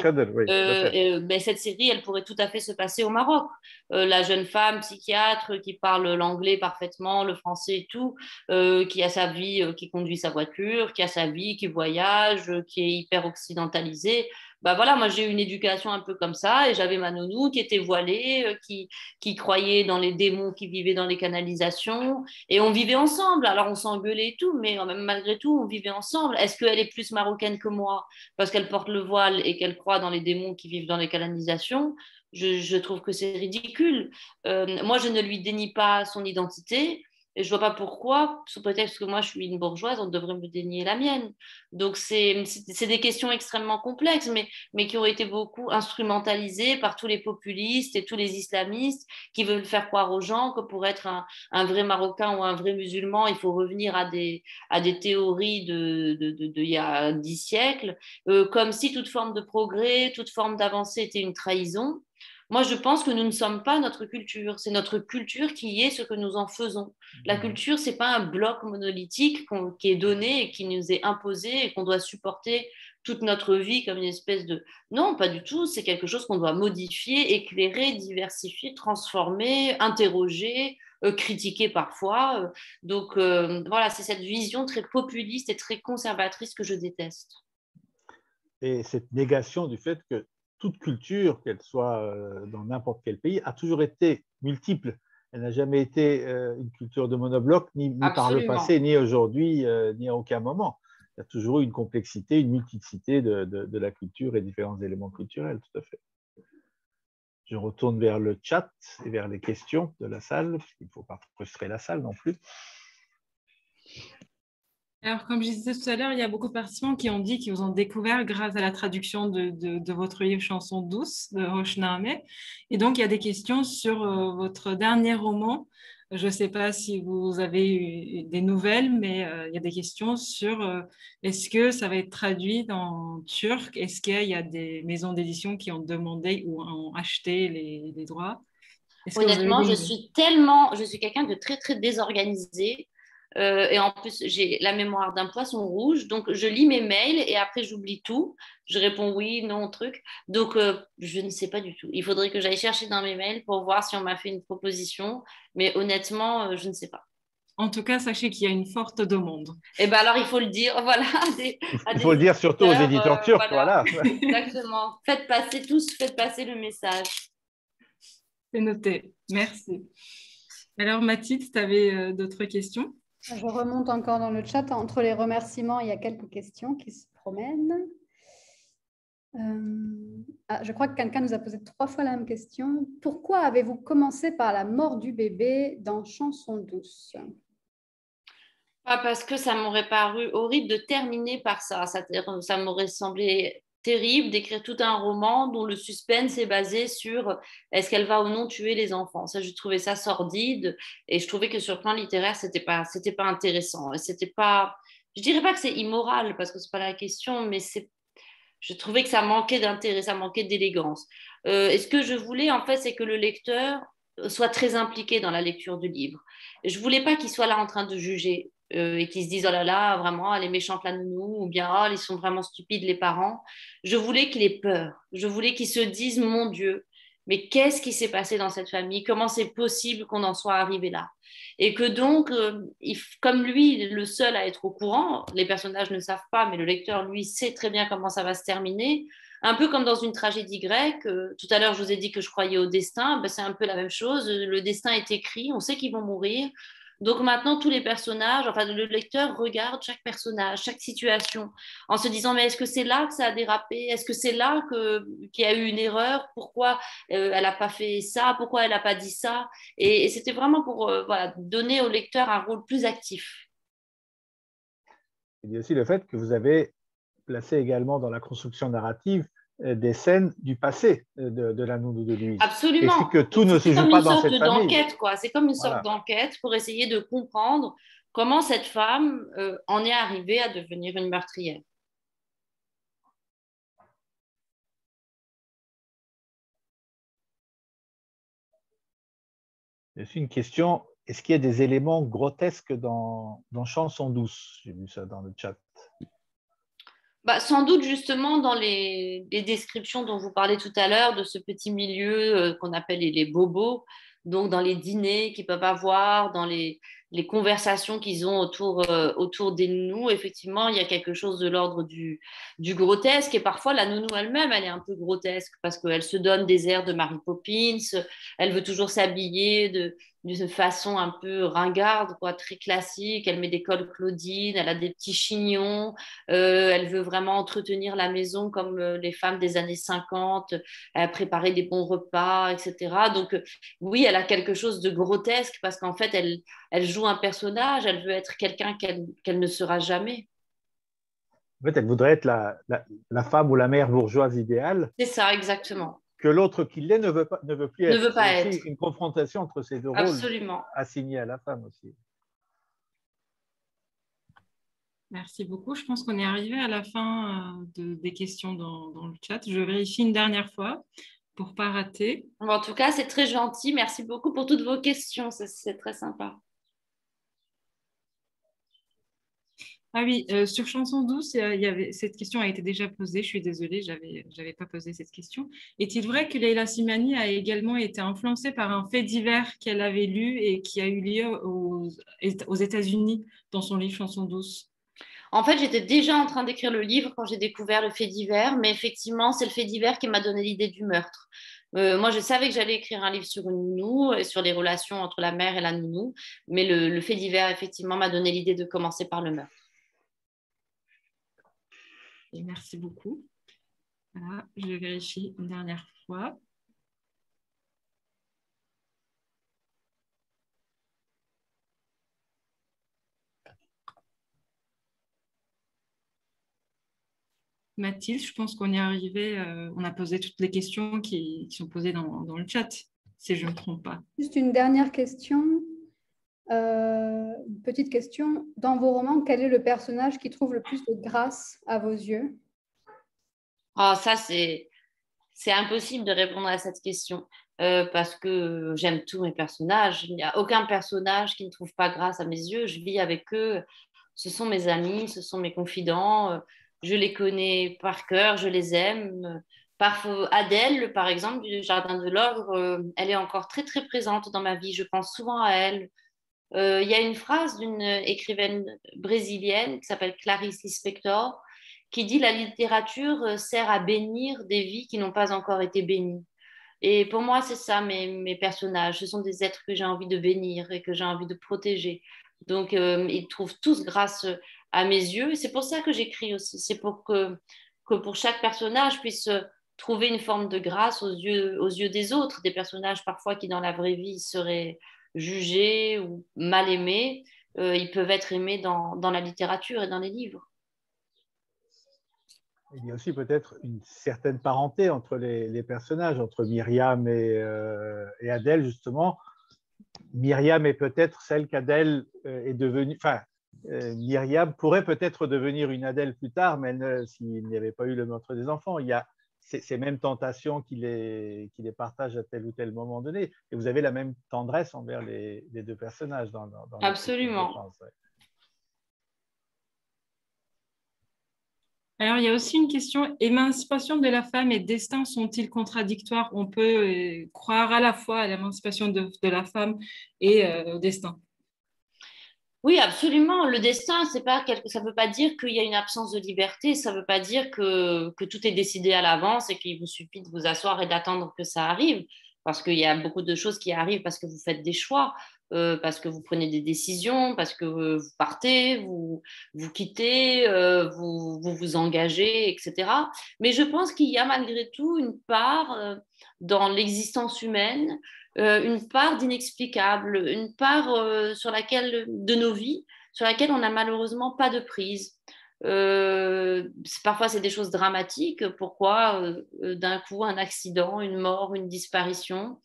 Mais cette série, elle pourrait tout à fait se passer au Maroc. La jeune femme psychiatre qui parle l'anglais parfaitement, le français et tout, qui a sa vie, qui conduit sa voiture, qui a sa vie, qui voyage, qui est hyper occidentalisée. Bah voilà, moi j'ai eu une éducation un peu comme ça et j'avais ma nounou qui était voilée, qui croyait dans les démons qui vivaient dans les canalisations et on vivait ensemble. Alors on s'engueulait et tout, mais même malgré tout, on vivait ensemble. Est-ce qu'elle est plus marocaine que moi parce qu'elle porte le voile et qu'elle croit dans les démons qui vivent dans les canalisations? Je trouve que c'est ridicule. Moi, je ne lui dénie pas son identité. Et je vois pas pourquoi, sous prétexte que moi je suis une bourgeoise, on devrait me dénier la mienne. Donc c'est des questions extrêmement complexes, mais qui ont été beaucoup instrumentalisées par tous les populistes et tous les islamistes qui veulent faire croire aux gens que pour être un vrai Marocain ou un vrai musulman, il faut revenir à des théories de il y a 10 siècles, comme si toute forme de progrès, toute forme d'avancée était une trahison. Moi, je pense que nous ne sommes pas notre culture. C'est notre culture qui est ce que nous en faisons. La culture, c'est pas un bloc monolithique qui est donné et qui nous est imposé et qu'on doit supporter toute notre vie comme une espèce de... Non, pas du tout. C'est quelque chose qu'on doit modifier, éclairer, diversifier, transformer, interroger, critiquer parfois. Donc, voilà, c'est cette vision très populiste et très conservatrice que je déteste. Et cette négation du fait que toute culture, qu'elle soit dans n'importe quel pays, a toujours été multiple. Elle n'a jamais été une culture de monobloc, ni par le passé, ni aujourd'hui, ni à aucun moment. Il y a toujours eu une complexité, une multiplicité de la culture et différents éléments culturels, tout à fait. Je retourne vers le chat et vers les questions de la salle, parce qu'il ne faut pas frustrer la salle non plus. Alors, comme je disais tout à l'heure, il y a beaucoup de participants qui ont dit qu'ils vous ont découvert grâce à la traduction de votre livre Chansons douces de Hoşname. Et donc, il y a des questions sur votre dernier roman. Je ne sais pas si vous avez eu des nouvelles, mais il y a des questions sur est-ce que ça va être traduit en turc? Est-ce qu'il y a des maisons d'édition qui ont demandé ou ont acheté les droits? Honnêtement, je suis quelqu'un de très, très désorganisé. Et en plus, j'ai la mémoire d'un poisson rouge. Donc, je lis mes mails et après, j'oublie tout. Je réponds oui, non, truc. Donc, je ne sais pas du tout. Il faudrait que j'aille chercher dans mes mails pour voir si on m'a fait une proposition. Mais honnêtement, je ne sais pas. En tout cas, sachez qu'il y a une forte demande. Et bien alors, il faut le dire, voilà. Il faut le dire surtout aux éditeurs turcs, voilà. Exactement. Faites passer le message. C'est noté. Merci. Alors, Mathilde, tu avais d'autres questions? Je remonte encore dans le chat. Entre les remerciements, il y a quelques questions qui se promènent. Je crois que quelqu'un nous a posé 3 fois la même question. Pourquoi avez-vous commencé par la mort du bébé dans Chansons douces? Parce que ça m'aurait paru horrible de terminer par ça. Ça m'aurait semblé terrible d'écrire tout un roman dont le suspense est basé sur est-ce qu'elle va ou non tuer les enfants. Ça, je trouvais ça sordide et je trouvais que sur le plan littéraire, c'était pas intéressant. Et c'était pas, je dirais pas que c'est immoral parce que c'est pas la question, mais je trouvais que ça manquait d'intérêt, ça manquait d'élégance. Et ce que je voulais, en fait, c'est que le lecteur soit très impliqué dans la lecture du livre. Je voulais pas qu'il soit là en train de juger et qu'ils se disent oh là là, vraiment, elle est méchante la nounou, ou bien oh, ils sont vraiment stupides les parents. Je voulais qu'il ait peur. Je voulais qu'il se dise mon Dieu, mais qu'est-ce qui s'est passé dans cette famille? Comment c'est possible qu'on en soit arrivé là? Et que donc, comme lui, le seul à être au courant, les personnages ne savent pas, mais le lecteur, lui, sait très bien comment ça va se terminer. Un peu comme dans une tragédie grecque. Tout à l'heure, je vous ai dit que je croyais au destin. Ben, c'est un peu la même chose. Le destin est écrit, on sait qu'ils vont mourir. Donc maintenant, tous les personnages, enfin le lecteur regarde chaque personnage, chaque situation, en se disant mais est-ce que c'est là que ça a dérapé? Est-ce que c'est là qu'il y a eu une erreur? Pourquoi elle n'a pas fait ça? Pourquoi elle n'a pas dit ça? Et c'était vraiment pour voilà, donner au lecteur un rôle plus actif. Il y a aussi le fait que vous avez placé également dans la construction narrative des scènes du passé de la nounou de Louise. Absolument. Et que tout ne se joue pas dans cette famille. C'est comme une sorte d'enquête pour essayer de comprendre comment cette femme en est arrivée à devenir une meurtrière. Il y a aussi une question, est-ce qu'il y a des éléments grotesques dans Chansons douces? J'ai vu ça dans le chat. Sans doute justement dans les descriptions dont vous parlez tout à l'heure, de ce petit milieu qu'on appelle les bobos, donc dans les dîners qu'ils peuvent avoir, dans les conversations qu'ils ont autour des nounous, effectivement, il y a quelque chose de l'ordre du grotesque. Et parfois, la nounou elle-même, elle est un peu grotesque parce qu'elle se donne des airs de Mary Poppins, elle veut toujours s'habiller d'une façon un peu ringarde, quoi, très classique. Elle met des cols Claudine, elle a des petits chignons, elle veut vraiment entretenir la maison comme les femmes des années 50, préparer des bons repas, etc. Donc oui, elle a quelque chose de grotesque parce qu'en fait, elle joue un personnage, elle veut être quelqu'un qu'elle ne sera jamais. En fait, elle voudrait être la femme ou la mère bourgeoise idéale. C'est ça, exactement. Que l'autre qui l'est ne veut plus être. Ne veut pas C'est être. aussi une confrontation entre ces deux Absolument. rôles assignés à la femme aussi. Merci beaucoup. Je pense qu'on est arrivé à la fin des questions dans le chat. Je vérifie une dernière fois pour ne pas rater. Bon, en tout cas, c'est très gentil. Merci beaucoup pour toutes vos questions. C'est très sympa. Ah oui, sur Chanson douce, cette question a été déjà posée. Je suis désolée, j'avais pas posé cette question. Est-il vrai que Leila Slimani a également été influencée par un fait divers qu'elle avait lu et qui a eu lieu aux États-Unis dans son livre Chanson douce? En fait, j'étais déjà en train d'écrire le livre quand j'ai découvert le fait divers, mais effectivement, c'est le fait divers qui m'a donné l'idée du meurtre. Moi, je savais que j'allais écrire un livre sur une nounou et sur les relations entre la mère et la nounou, mais le fait divers, effectivement, m'a donné l'idée de commencer par le meurtre. Et merci beaucoup. Voilà, je vérifie une dernière fois. Mathilde, je pense qu'on est arrivé, on a posé toutes les questions qui sont posées dans le chat, si je ne me trompe pas. Juste une dernière question, une petite question. Dans vos romans, quel est le personnage qui trouve le plus de grâce à vos yeux? Oh, ça, c'est impossible de répondre à cette question parce que j'aime tous mes personnages. Il n'y a aucun personnage qui ne trouve pas grâce à mes yeux. Je vis avec eux. Ce sont mes amis, ce sont mes confidents. Je les connais par cœur, je les aime. Parfois, Adèle, par exemple, du Jardin de l'Ogre, elle est encore très, très présente dans ma vie. Je pense souvent à elle. Il y a une phrase d'une écrivaine brésilienne qui s'appelle Clarice Lispector qui dit « La littérature sert à bénir des vies qui n'ont pas encore été bénies ». Et pour moi, c'est ça mes personnages. Ce sont des êtres que j'ai envie de bénir et que j'ai envie de protéger. Donc, ils trouvent tous grâce à mes yeux. Et c'est pour ça que j'écris aussi. C'est pour que pour chaque personnage puisse trouver une forme de grâce aux yeux des autres. Des personnages parfois qui, dans la vraie vie, seraient jugés ou mal aimés. Ils peuvent être aimés dans la littérature et dans les livres. Il y a aussi peut-être une certaine parenté entre les personnages, entre Myriam et Adèle, justement. Myriam est peut-être celle qu'Adèle est devenue. Enfin, Myriam pourrait peut-être devenir une Adèle plus tard, mais s'il n'y avait pas eu le meurtre des enfants. Il y a ces mêmes tentations qui les partagent à tel ou tel moment donné. Et vous avez la même tendresse envers les deux personnages dans Absolument. Alors, il y a aussi une question. Émancipation de la femme et destin sont-ils contradictoires? On peut croire à la fois à l'émancipation de la femme et au destin. Oui, absolument. Le destin, ça ne veut pas dire qu'il y a une absence de liberté. Ça ne veut pas dire que tout est décidé à l'avance et qu'il vous suffit de vous asseoir et d'attendre que ça arrive. Parce qu'il y a beaucoup de choses qui arrivent parce que vous faites des choix, parce que vous prenez des décisions, parce que vous partez, vous quittez, vous engagez, etc. Mais je pense qu'il y a malgré tout une part dans l'existence humaine, une part d'inexplicable, une part de nos vies sur laquelle on n'a malheureusement pas de prise. Parfois, c'est des choses dramatiques. Pourquoi d'un coup un accident, une mort, une disparition?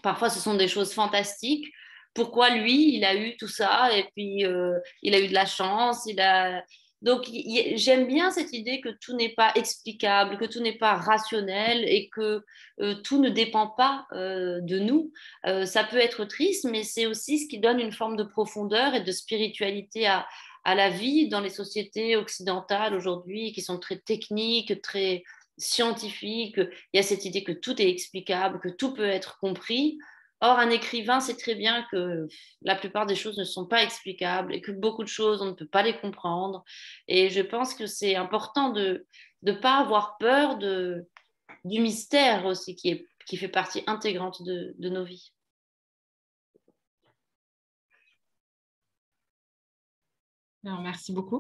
Parfois, ce sont des choses fantastiques. Pourquoi lui, il a eu tout ça et puis il a eu de la chance, Donc, j'aime bien cette idée que tout n'est pas explicable, que tout n'est pas rationnel et que tout ne dépend pas de nous. Ça peut être triste, mais c'est aussi ce qui donne une forme de profondeur et de spiritualité à la vie dans les sociétés occidentales aujourd'hui qui sont très techniques, très scientifiques. Il y a cette idée que tout est explicable, que tout peut être compris. Or, un écrivain sait très bien que la plupart des choses ne sont pas explicables et que beaucoup de choses, on ne peut pas les comprendre. Et je pense que c'est important de ne pas avoir peur du mystère aussi qui fait partie intégrante de nos vies. Alors, merci beaucoup.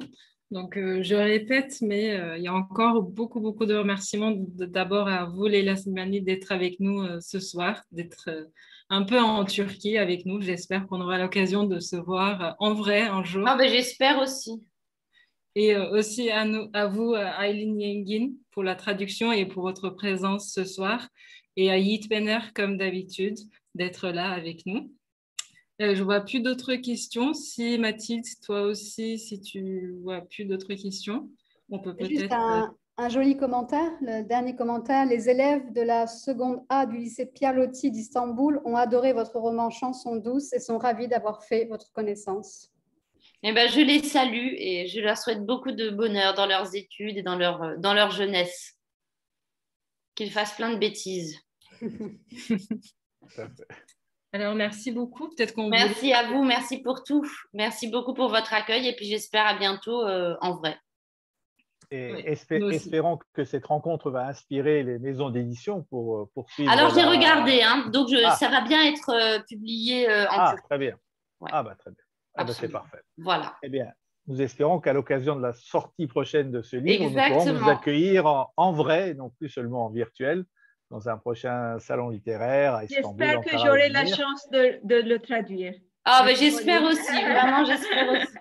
Donc, je répète, mais il y a encore beaucoup de remerciements d'abord à vous, Leila Slimani, d'être avec nous ce soir, d'être un peu en Turquie avec nous. J'espère qu'on aura l'occasion de se voir en vrai un jour. Ah, ben, j'espère aussi. Et aussi à vous, Aylin Yengin, pour la traduction et pour votre présence ce soir. Et à Yiğit Bener, comme d'habitude, d'être là avec nous. Je ne vois plus d'autres questions. Si Mathilde, toi aussi, si tu vois plus d'autres questions, on peut peut-être... Juste un joli commentaire, le dernier commentaire. Les élèves de la seconde A du lycée Pierre Loti d'Istanbul ont adoré votre roman Chanson douce et sont ravis d'avoir fait votre connaissance. Eh ben, je les salue et je leur souhaite beaucoup de bonheur dans leurs études et dans leur jeunesse. Qu'ils fassent plein de bêtises. Alors, merci beaucoup. Peut-être qu'on Merci à vous, merci pour tout. Merci beaucoup pour votre accueil et puis j'espère à bientôt en vrai. Et Oui, espérons que cette rencontre va inspirer les maisons d'édition pour poursuivre. Alors, j'ai regardé, hein, donc ça va bien être publié en Turquie. Très bien. Ouais. Ah, bah, très bien. Ah, bah, c'est parfait. Voilà. Eh bien, nous espérons qu'à l'occasion de la sortie prochaine de ce livre, Exactement. nous pourrons vous accueillir en vrai, et non plus seulement en virtuel, dans un prochain salon littéraire à Istanbul. J'espère que j'aurai la chance de le traduire. Ah, ben, j'espère aussi, vraiment, j'espère aussi.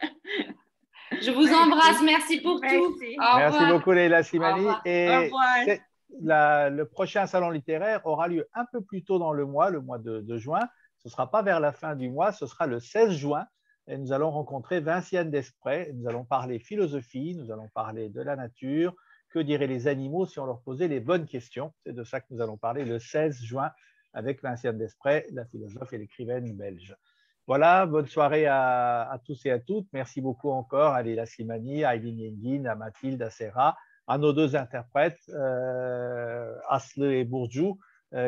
Je vous embrasse, merci pour tout. Merci beaucoup, Leila Slimani. Et au revoir. Le prochain salon littéraire aura lieu un peu plus tôt dans le mois de juin. Ce ne sera pas vers la fin du mois, ce sera le 16 juin. Et nous allons rencontrer Vinciane Desprez. Nous allons parler philosophie, nous allons parler de la nature. Que diraient les animaux si on leur posait les bonnes questions? C'est de ça que nous allons parler le 16 juin avec Vinciane Desprez, la philosophe et l'écrivaine belge. Voilà, bonne soirée à tous et à toutes. Merci beaucoup encore à Leila Slimani, à Aylin Yengin, à Mathilde, à Serra, à nos deux interprètes, Aslı et Bourjou,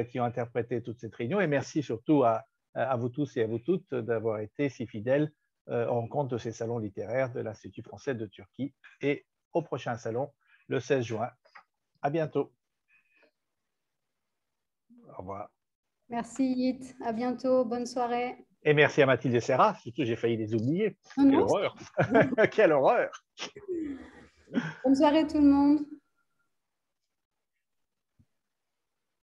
qui ont interprété toute cette réunion. Et merci surtout à vous tous et à vous toutes d'avoir été si fidèles en compte de ces salons littéraires de l'Institut français de Turquie. Et au prochain salon, le 16 juin. À bientôt. Au revoir. Merci Yiğit, à bientôt, bonne soirée. Et merci à Mathilde et Serra, surtout j'ai failli les oublier. Non, Quelle horreur. Quelle horreur. Bonne soirée tout le monde.